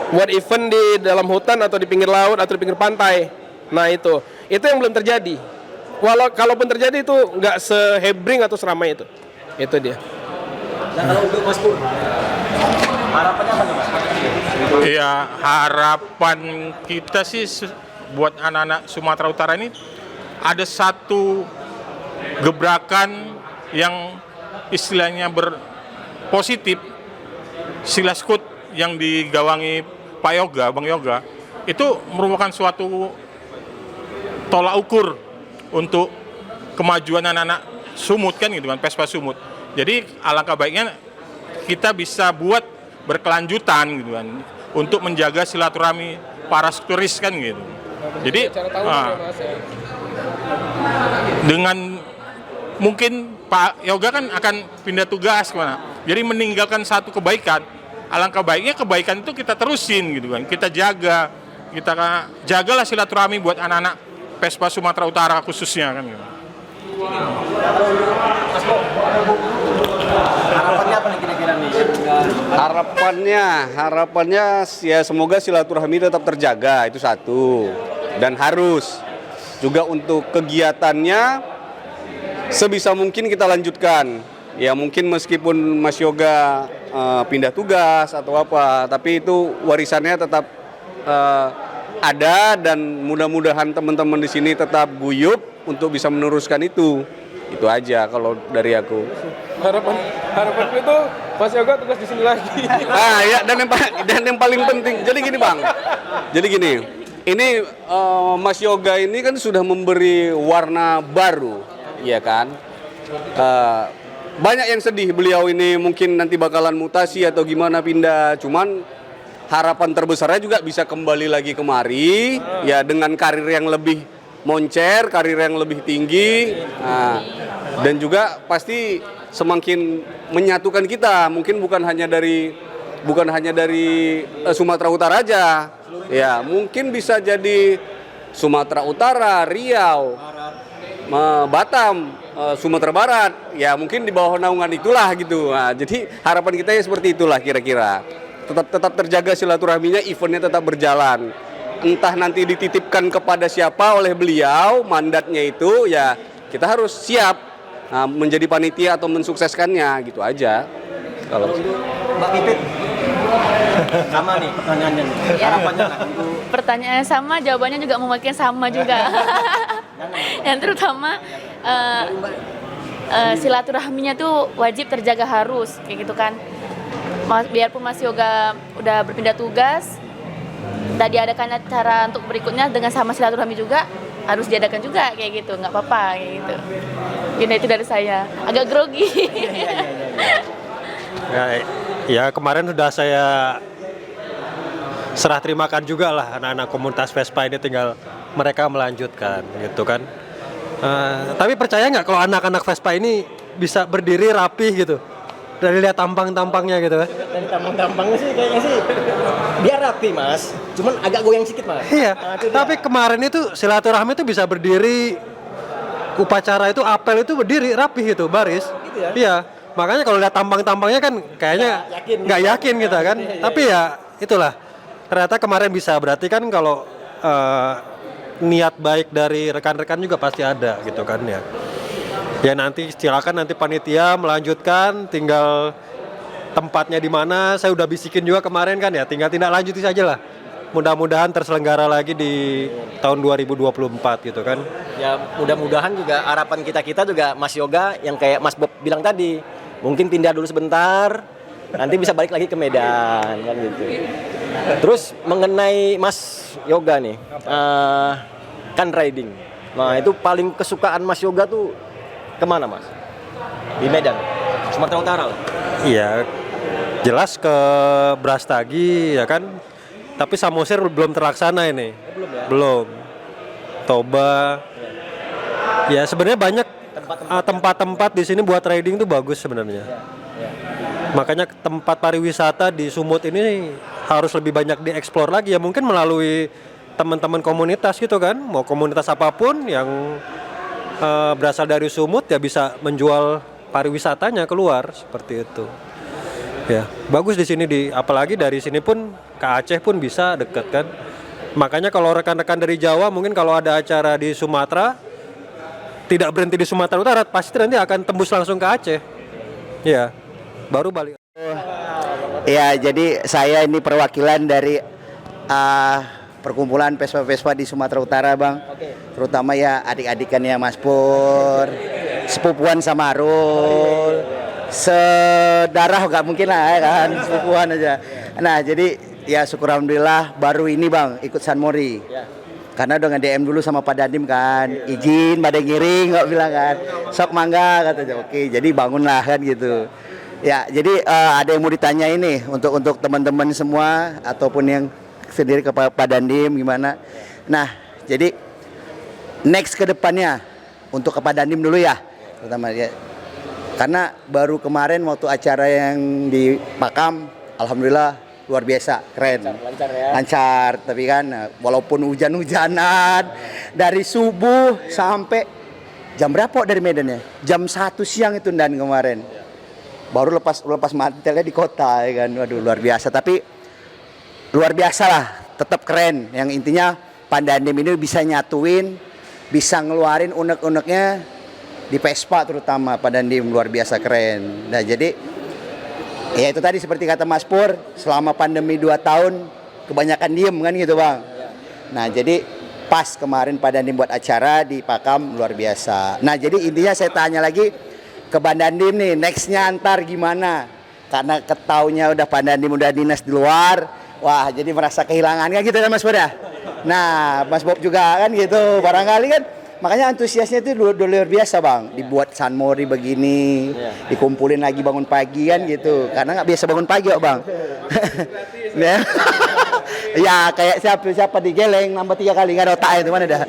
Buat event di dalam hutan atau di pinggir laut atau di pinggir pantai. Nah itu yang belum terjadi. Kalaupun terjadi itu nggak sehebring atau seramai itu. Itu dia. Nah kalau untuk Mas Pur, harapannya apa nih Mas? Ya, harapan kita sih buat anak-anak Sumatera Utara ini ada satu gebrakan yang istilahnya berpositif. Silat skut yang digawangi Pak Yoga, Bang Yoga, itu merupakan suatu tolak ukur untuk kemajuan anak-anak Sumut kan gitu kan, Vespa Sumut. Jadi alangkah baiknya kita bisa buat berkelanjutan gitu kan, untuk menjaga silaturahmi para turis kan gitu. Jadi dengan mungkin Pak Yoga kan akan pindah tugas kemana. Jadi meninggalkan satu kebaikan, alangkah baiknya kebaikan itu kita terusin gitu kan. Kita jagalah silaturahmi buat anak-anak Vespa Sumatera Utara khususnya kan gitu. Harapannya apa nih kira-kira nih? Harapannya ya semoga silaturahmi tetap terjaga, itu satu. Dan harus juga untuk kegiatannya sebisa mungkin kita lanjutkan. Ya mungkin meskipun Mas Yoga pindah tugas atau apa, tapi itu warisannya tetap ada, dan mudah-mudahan teman-teman di sini tetap guyup untuk bisa meneruskan itu. Itu aja kalau dari aku. Harapanku itu Mas Yoga tugas di sini lagi. Ya, dan yang paling penting. Jadi gini Bang. Ini Mas Yoga ini kan sudah memberi warna baru, iya kan? Banyak yang sedih beliau ini mungkin nanti bakalan mutasi atau gimana pindah. Cuman harapan terbesarnya juga bisa kembali lagi kemari, ya dengan karir yang lebih moncer, karir yang lebih tinggi, dan juga pasti semakin menyatukan kita. Mungkin bukan hanya dari Sumatera Utara aja, ya mungkin bisa jadi Sumatera Utara, Riau, Batam, Sumatera Barat, ya mungkin di bawah naungan itulah gitu. Nah, jadi harapan kita ya seperti itulah kira-kira. Tetap terjaga silaturahminya, eventnya tetap berjalan. Entah nanti dititipkan kepada siapa oleh beliau, mandatnya itu ya kita harus siap menjadi panitia atau mensukseskannya, gitu aja. Kalau Mbak Pipit, sama nih pertanyaannya nih. Harapannya kan untuk Pertanyaannya sama, jawabannya juga mungkin sama juga. Yang terutama silaturahminya tuh wajib terjaga, harus kayak gitu kan. Biarpun Mas Yoga udah berpindah tugas, tadi adakan acara untuk berikutnya dengan sama silaturahmi juga harus diadakan juga kayak gitu, nggak apa-apa kayak gitu. Gini itu dari saya, agak grogi. Ya kemarin sudah saya serah terimakan juga lah anak-anak komunitas Vespa ini, tinggal mereka melanjutkan gitu kan. Tapi percaya nggak kalau anak-anak Vespa ini bisa berdiri rapi gitu? Dari lihat tampang-tampangnya gitu kan. Dari tampang-tampangnya sih kayaknya sih biar rapi mas, cuman agak goyang sedikit mas. Iya, Nah, itu dia. tapi kemarin itu silaturahmi itu bisa berdiri, upacara itu apel itu berdiri rapi gitu, baris. Gitu ya? Iya, makanya kalau lihat tampang-tampangnya kan kayaknya Yakin. nggak yakin gitu kan. Iya, iya, Tapi ya itulah, ternyata kemarin bisa, berarti kan kalau niat baik dari rekan-rekan juga pasti ada gitu kan ya. Ya nanti silakan nanti panitia melanjutkan, tinggal tempatnya di mana. Saya udah bisikin juga kemarin kan ya, tinggal tindak lanjuti saja lah. Mudah-mudahan terselenggara lagi di tahun 2024 gitu kan. Ya mudah-mudahan juga harapan kita juga Mas Yoga yang kayak Mas Bob bilang tadi, mungkin pindah dulu sebentar, nanti bisa balik lagi ke Medan kan gitu. Terus mengenai Mas Yoga nih, kan riding. Nah itu paling kesukaan Mas Yoga tuh kemana mas? Di Medan, Sumatera Utara lah. Iya, jelas ke Brastagi ya kan. Tapi Samosir belum terlaksana ini. Belum ya? Belum. Toba. Ya sebenarnya banyak tempat-tempat di sini buat riding tuh bagus sebenarnya. Makanya tempat pariwisata di Sumut ini harus lebih banyak dieksplor lagi ya, mungkin melalui teman-teman komunitas gitu kan. Mau komunitas apapun yang berasal dari Sumut ya bisa menjual pariwisatanya keluar seperti itu. Ya, bagus di sini apalagi dari sini pun ke Aceh pun bisa deket kan. Makanya kalau rekan-rekan dari Jawa mungkin kalau ada acara di Sumatera tidak berhenti di Sumatera Utara, pasti nanti akan tembus langsung ke Aceh. Ya, baru balik. Ya, jadi saya ini perwakilan dari perkumpulan Vespa-Vespa di Sumatera Utara, Bang. Terutama ya adik-adikannya Mas Pur, sepupuan sama Arul, sedarah nggak mungkin lah ya kan, sepupuan aja. Nah, jadi ya syukur alhamdulillah baru ini Bang ikut San Mori. Karena udah nge-DM dulu sama Pak Dandim kan, izin badai ngiring nggak bilang kan, sok mangga katanya. Oke, jadi bangunlah kan gitu. Ya, jadi ada yang mau ditanya ini untuk teman-teman semua ataupun yang sendiri ke Pak Dandim gimana. Nah, jadi next ke depannya untuk ke Pak Dandim dulu ya, terutama ya. Karena baru kemarin waktu acara yang di Pakam, alhamdulillah luar biasa, keren, Lancar ya. lancar. Tapi kan walaupun hujan-hujanan dari subuh sampai jam berapa dari Medan ya? Jam 1 siang itu dan kemarin. Baru lepas mantelnya di kota ya kan. Waduh luar biasa, tapi luar biasa lah, tetap keren. Yang intinya Pandandim ini bisa nyatuin, bisa ngeluarin unek-uneknya di Vespa terutama. Pandandim luar biasa keren. Nah jadi ya itu tadi seperti kata Mas Pur, selama pandemi 2 tahun kebanyakan diem kan gitu Bang. Nah jadi pas kemarin Pandandim buat acara di Pakam luar biasa. Nah jadi intinya saya tanya lagi ke Pandandim nih, nextnya antar gimana? Karena ketaunya udah Pandandim udah dinas di luar, wah jadi merasa kehilangan kan gitu kan Mas Bob ya? Nah Mas Bob juga kan gitu, barangkali kan makanya antusiasnya itu luar biasa Bang. Dibuat San Mori begini, dikumpulin lagi bangun pagi kan gitu, karena nggak biasa bangun pagi kok Bang. Ya kayak siapa digeleng nambah 3 kali, nggak ada otak itu mana dah.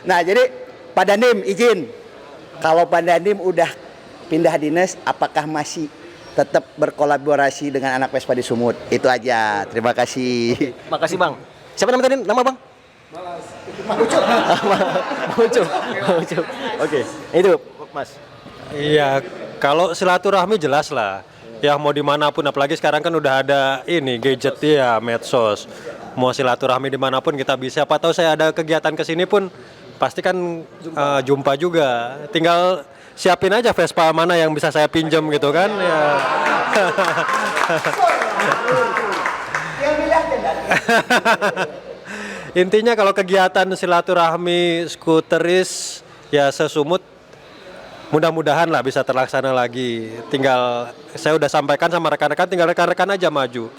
Nah jadi Pak Dandim izin, kalau Pak Dandim udah pindah dinas, apakah masih tetap berkolaborasi dengan anak Vespa di Sumut? Itu aja. Terima kasih. Makasih bang. Siapa nama tadi? Nama bang? Ucup. Oke, itu mas. Iya, kalau silaturahmi jelas lah. Ya mau dimanapun, apalagi sekarang kan udah ada ini gadget ya, medsos. Mau silaturahmi dimanapun kita bisa. Apa tahu saya ada kegiatan kesini pun pasti kan jumpa juga. Tinggal siapin aja Vespa mana yang bisa saya pinjam gitu kan. Ya. Intinya kalau kegiatan silaturahmi skuteris ya sesumut, mudah-mudahan lah bisa terlaksana lagi. Tinggal saya udah sampaikan sama rekan-rekan, tinggal rekan-rekan aja maju.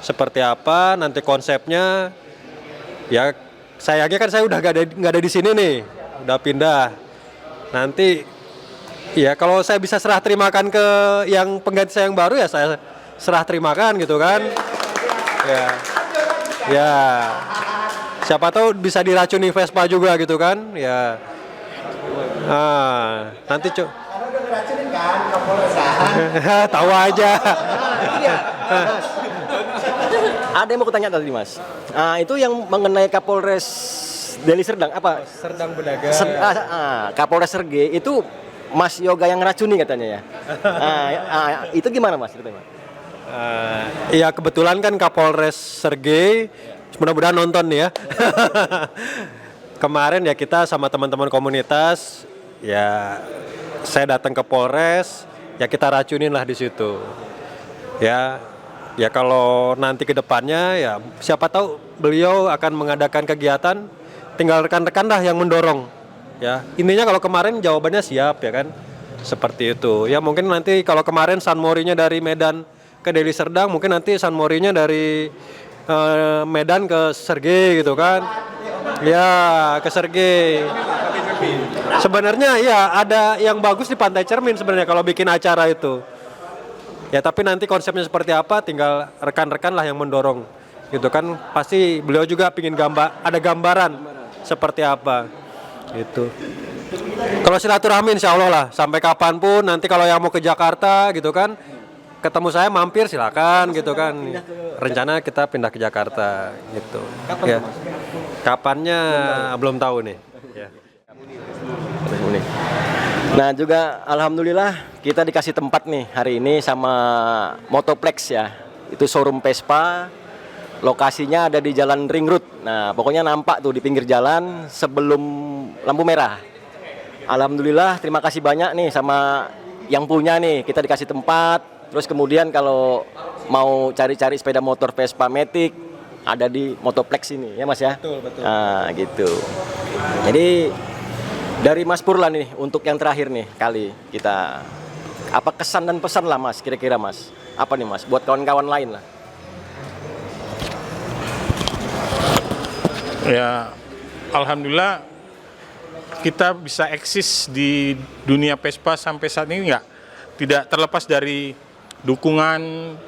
Seperti apa nanti konsepnya? Ya sayangnya kan saya udah nggak ada di sini nih, udah pindah. Nanti ya kalau saya bisa serah terimakan ke yang pengganti saya yang baru ya saya serah terimakan gitu kan. Ya. Siapa tahu bisa diracuni Vespa juga gitu kan? Ya. Nanti Tahu aja. Ada yang mau kutanya tadi Mas. Itu yang mengenai Kapolres Deli Serdang apa? Serdang Bedaga. Kapolres Sergei itu Mas Yoga yang ngeracuni katanya ya. Itu gimana Mas ceritanya? Iya kebetulan kan Kapolres Sergei, mudah-mudahan nonton nih ya. Kemarin ya kita sama teman-teman komunitas, ya saya datang ke Polres, ya kita racunin lah di situ. Ya kalau nanti ke depannya ya siapa tahu beliau akan mengadakan kegiatan, tinggal rekan-rekan dah yang mendorong. Ya, intinya kalau kemarin jawabannya siap ya kan, seperti itu. Ya mungkin nanti kalau kemarin San Morinya dari Medan ke Deli Serdang, mungkin nanti San Morinya dari Medan ke Sergei gitu kan. Ya ke Sergei. Sebenarnya ya ada yang bagus di Pantai Cermin sebenarnya kalau bikin acara itu. Ya tapi nanti konsepnya seperti apa, tinggal rekan-rekan lah yang mendorong. Gitu kan, pasti beliau juga pingin ada gambaran seperti apa. Gitu. Kalau silaturahmi insya Allah lah sampai kapanpun nanti kalau yang mau ke Jakarta gitu kan ketemu saya mampir silakan gitu kan. Rencana kita pindah ke Jakarta gitu. Ya. Kapannya belum tahu nih. Ya. Nah juga alhamdulillah kita dikasih tempat nih hari ini sama Motoplex ya. Itu showroom Vespa. Lokasinya ada di Jalan Ring Road. Nah, pokoknya nampak tuh di pinggir jalan sebelum lampu merah. Alhamdulillah, terima kasih banyak nih sama yang punya nih. Kita dikasih tempat. Terus kemudian kalau mau cari-cari sepeda motor Vespa Matic ada di Motoplex ini, ya Mas ya? Betul. Nah, gitu. Jadi dari Mas Purlan nih untuk yang terakhir nih kali kita apa kesan dan pesan lah Mas kira-kira Mas. Apa nih Mas buat kawan-kawan lain lah. Ya, alhamdulillah kita bisa eksis di dunia Vespa sampai saat ini tidak terlepas dari dukungan.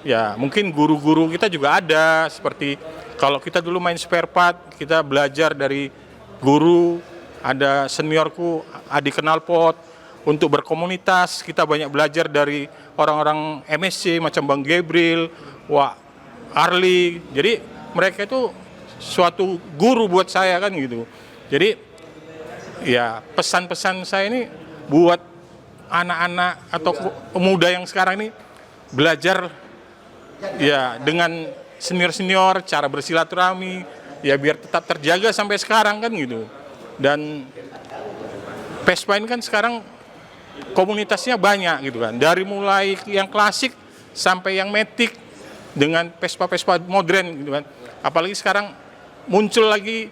Ya mungkin guru-guru kita juga ada, seperti kalau kita dulu main spare part kita belajar dari guru, ada seniorku Adi Kenalpot. Untuk berkomunitas kita banyak belajar dari orang-orang MSC macam Bang Gabriel, Wak Arli. Jadi mereka itu suatu guru buat saya kan gitu. Jadi ya pesan-pesan saya ini buat anak-anak atau pemuda yang sekarang ini belajar ya dengan senior-senior cara bersilaturahmi ya biar tetap terjaga sampai sekarang kan gitu. Dan Vespa ini kan sekarang komunitasnya banyak gitu kan. Dari mulai yang klasik sampai yang Matic dengan Vespa-Vespa modern gitu kan. Apalagi sekarang muncul lagi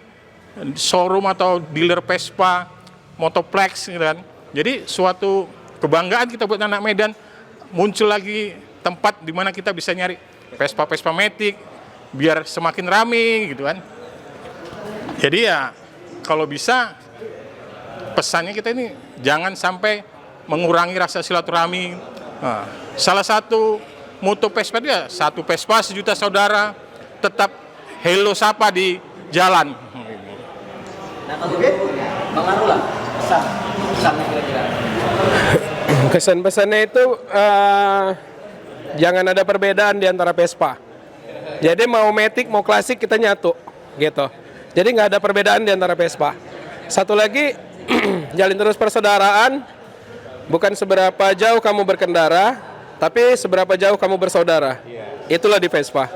showroom atau dealer Vespa, Motoplex gitu kan. Jadi suatu kebanggaan kita buat anak Medan, muncul lagi tempat di mana kita bisa nyari Vespa Matic biar semakin rame gitu kan. Jadi ya kalau bisa pesannya kita ini jangan sampai mengurangi rasa silaturahmi. Nah, salah satu moto Vespa dia satu Vespa sejuta saudara, tetap hello sapa di jalan. Nah kalau Bang Arul lah, pesannya kira-kira. Kesan-pesannya itu jangan ada perbedaan di antara Vespa. Jadi mau Matic mau klasik kita nyatu gitu. Jadi nggak ada perbedaan di antara Vespa. Satu lagi jalin terus persaudaraan. Bukan seberapa jauh kamu berkendara, tapi seberapa jauh kamu bersaudara. Itulah di Vespa.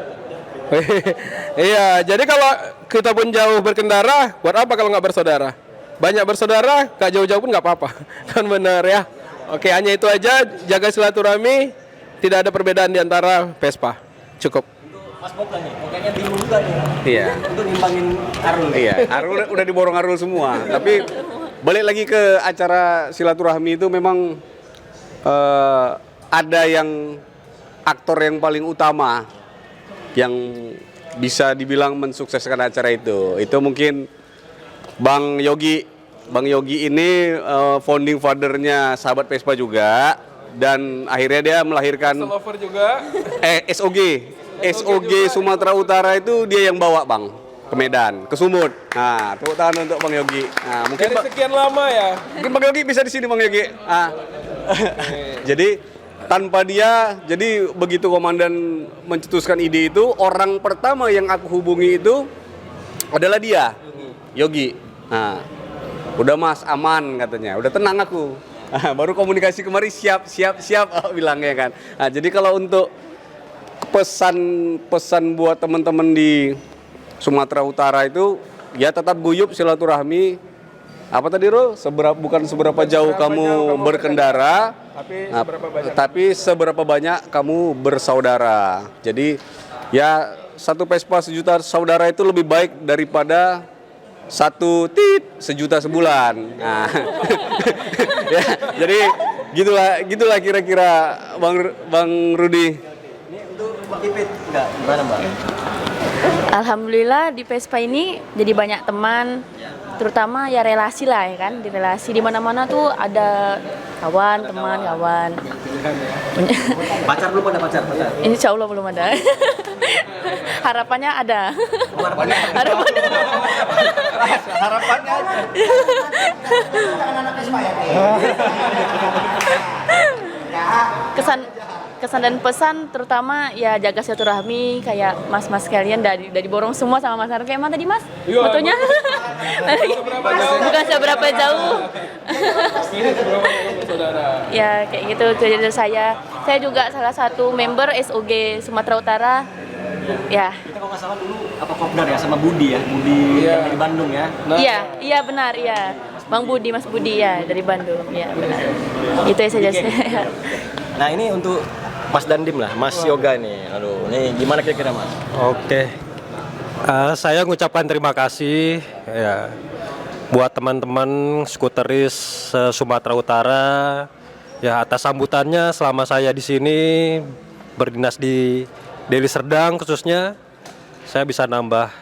Iya, jadi kalau kita pun jauh berkendara, buat apa kalau nggak bersaudara? Banyak bersaudara, nggak jauh-jauh pun nggak apa-apa, kan benar ya. Oke, hanya itu aja, jaga silaturahmi, tidak ada perbedaan di antara Vespa, cukup. Mas Boka nih, kayaknya bingung juga nih. Iya. Untuk nimbangin Arul. Iya, Arul udah diborong Arul semua. Tapi balik lagi ke acara silaturahmi itu memang ada yang aktor yang paling utama yang bisa dibilang mensukseskan acara itu. Itu mungkin Bang Yogi. Bang Yogi ini founding father-nya sahabat Vespa juga, dan akhirnya dia melahirkan Lover juga. SOG Sumatera Utara itu dia yang bawa Bang. ke Medan, ke Sumut. Nah, tepuk tangan untuk Bang Yogi. Nah, mungkin Dari sekian lama ya. mungkin Bang Yogi bisa di sini Bang Yogi. Jadi tanpa dia, jadi begitu komandan mencetuskan ide itu, orang pertama yang aku hubungi itu adalah dia, Yogi. Nah, udah Mas aman katanya, udah tenang aku. Baru komunikasi kemarin siap bilangnya kan. Nah, jadi kalau untuk pesan buat teman-teman di Sumatera Utara itu ya tetap guyup silaturahmi. Apa tadi bukan seberapa jauh kamu berkendara, tapi seberapa banyak kamu bersaudara. Jadi ya satu Vespa sejuta saudara itu lebih baik daripada satu sejuta sebulan. Nah. Ya, jadi gitulah kira-kira Bang Rudi. Ini untuk Mbak Pipit enggak gimana, Mbak? Alhamdulillah di Vespa ini jadi banyak teman, terutama ya relasi lah ya kan, di relasi di mana-mana tuh ada kawan, teman, kawan. Pacar belum ada pacar? Insya Allah belum ada. Harapannya ada. Harapannya kesan dan pesan terutama ya jaga silaturahmi, kayak mas-mas kalian dari borong semua sama Mas Arif. Kayak mana tadi Mas? Iya, Fotonya bukan seberapa jauh. Ya kayak gitu dari saya. Saya juga salah satu member SOG Sumatera Utara. Ya. Kita kalau nggak salah dulu apa kopdar ya sama Budi ya, Budi yang dari Bandung ya. Iya benar iya. Bang Budi, Mas Budi ya dari Bandung. Ya benar. Itu saja saya. Nah ini untuk Mas Dandim lah, Mas Yoga nih. Aduh, ini gimana kira-kira Mas? Oke. Saya mengucapkan terima kasih ya buat teman-teman skuteris Sumatera Utara ya atas sambutannya selama saya di sini berdinas di Deli Serdang khususnya. Saya bisa nambah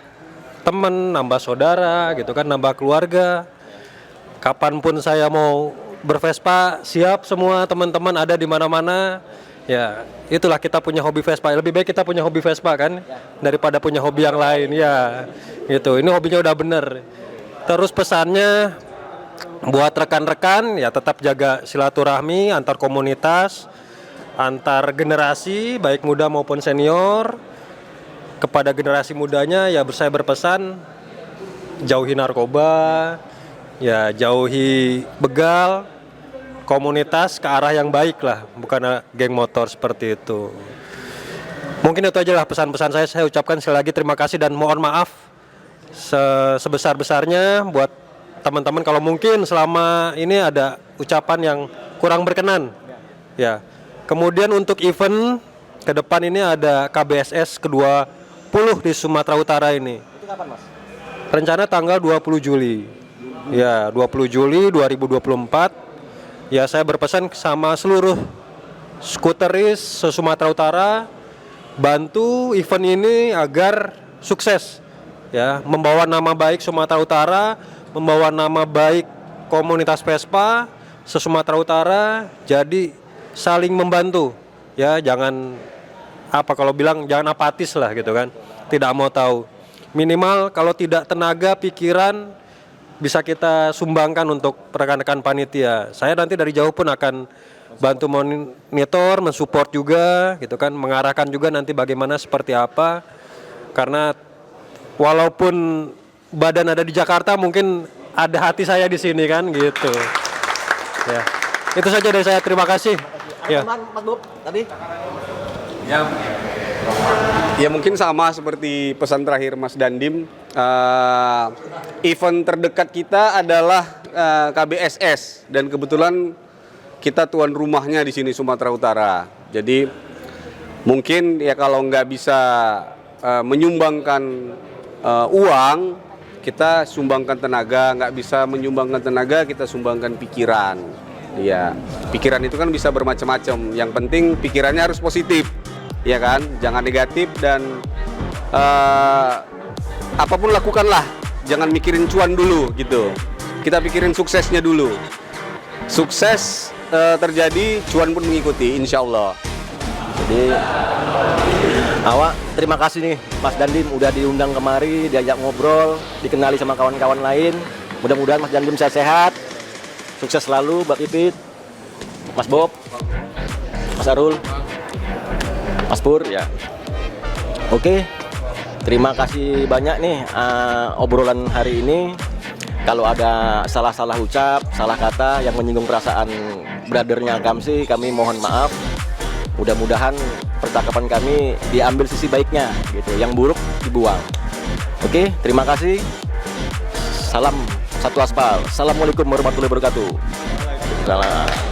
teman, nambah saudara gitu kan, nambah keluarga. Kapanpun saya mau bervespa, siap semua teman-teman ada di mana-mana. Ya, itulah kita punya hobi Vespa. Lebih baik kita punya hobi Vespa kan daripada punya hobi yang lain ya. Gitu. Ini hobinya udah bener. Terus pesannya buat rekan-rekan ya tetap jaga silaturahmi antar komunitas, antar generasi baik muda maupun senior. Kepada generasi mudanya ya saya berpesan jauhi narkoba, ya jauhi begal, komunitas ke arah yang baik lah, bukan geng motor seperti itu. Mungkin itu aja lah pesan-pesan saya ucapkan sekali lagi terima kasih dan mohon maaf sebesar-besarnya buat teman-teman kalau mungkin selama ini ada ucapan yang kurang berkenan. Ya. Kemudian untuk event ke depan ini ada KBSS ke-20 di Sumatera Utara ini. Itu kapan Mas? Rencana tanggal 20 Juli. Ya, 20 Juli 2024. Ya saya berpesan sama seluruh skuteris se-Sumatera Utara bantu event ini agar sukses ya, membawa nama baik Sumatera Utara, membawa nama baik komunitas Vespa se-Sumatera Utara, jadi saling membantu ya, jangan kalau bilang jangan apatis lah gitu kan, tidak mau tahu. Minimal kalau tidak tenaga, pikiran bisa kita sumbangkan untuk rekan-rekan panitia. Saya nanti dari jauh pun akan bantu monitor, mensupport juga gitu kan, mengarahkan juga nanti bagaimana seperti apa. Karena walaupun badan ada di Jakarta, mungkin ada hati saya di sini kan gitu. Ya. Itu saja dari saya, terima kasih. Ya. Mas Bob tadi. Ya mungkin sama seperti pesan terakhir Mas Dandim. Event terdekat kita adalah KBSS dan kebetulan kita tuan rumahnya di sini Sumatera Utara. Jadi mungkin ya kalau nggak bisa menyumbangkan uang, kita sumbangkan tenaga. Nggak bisa menyumbangkan tenaga, kita sumbangkan pikiran. Ya, pikiran itu kan bisa bermacam-macam. Yang penting pikirannya harus positif, ya kan? Jangan negatif dan apapun lakukanlah, jangan mikirin cuan dulu gitu. Kita pikirin suksesnya dulu. Sukses terjadi, cuan pun mengikuti, insya Allah. Jadi Awak terima kasih nih Mas Dandim udah diundang kemari, diajak ngobrol, dikenali sama kawan-kawan lain. Mudah-mudahan Mas Dandim sehat, sukses selalu, Mbak Pipit, Mas Bob, Mas Arul, Mas Pur ya. Oke, terima kasih banyak nih obrolan hari ini. Kalau ada salah-salah ucap, salah kata yang menyinggung perasaan brothernya Akamsi, kami mohon maaf. Mudah-mudahan percakapan kami diambil sisi baiknya gitu, yang buruk dibuang. Oke, terima kasih. Salam satu aspal. Assalamualaikum warahmatullahi wabarakatuh. Salam.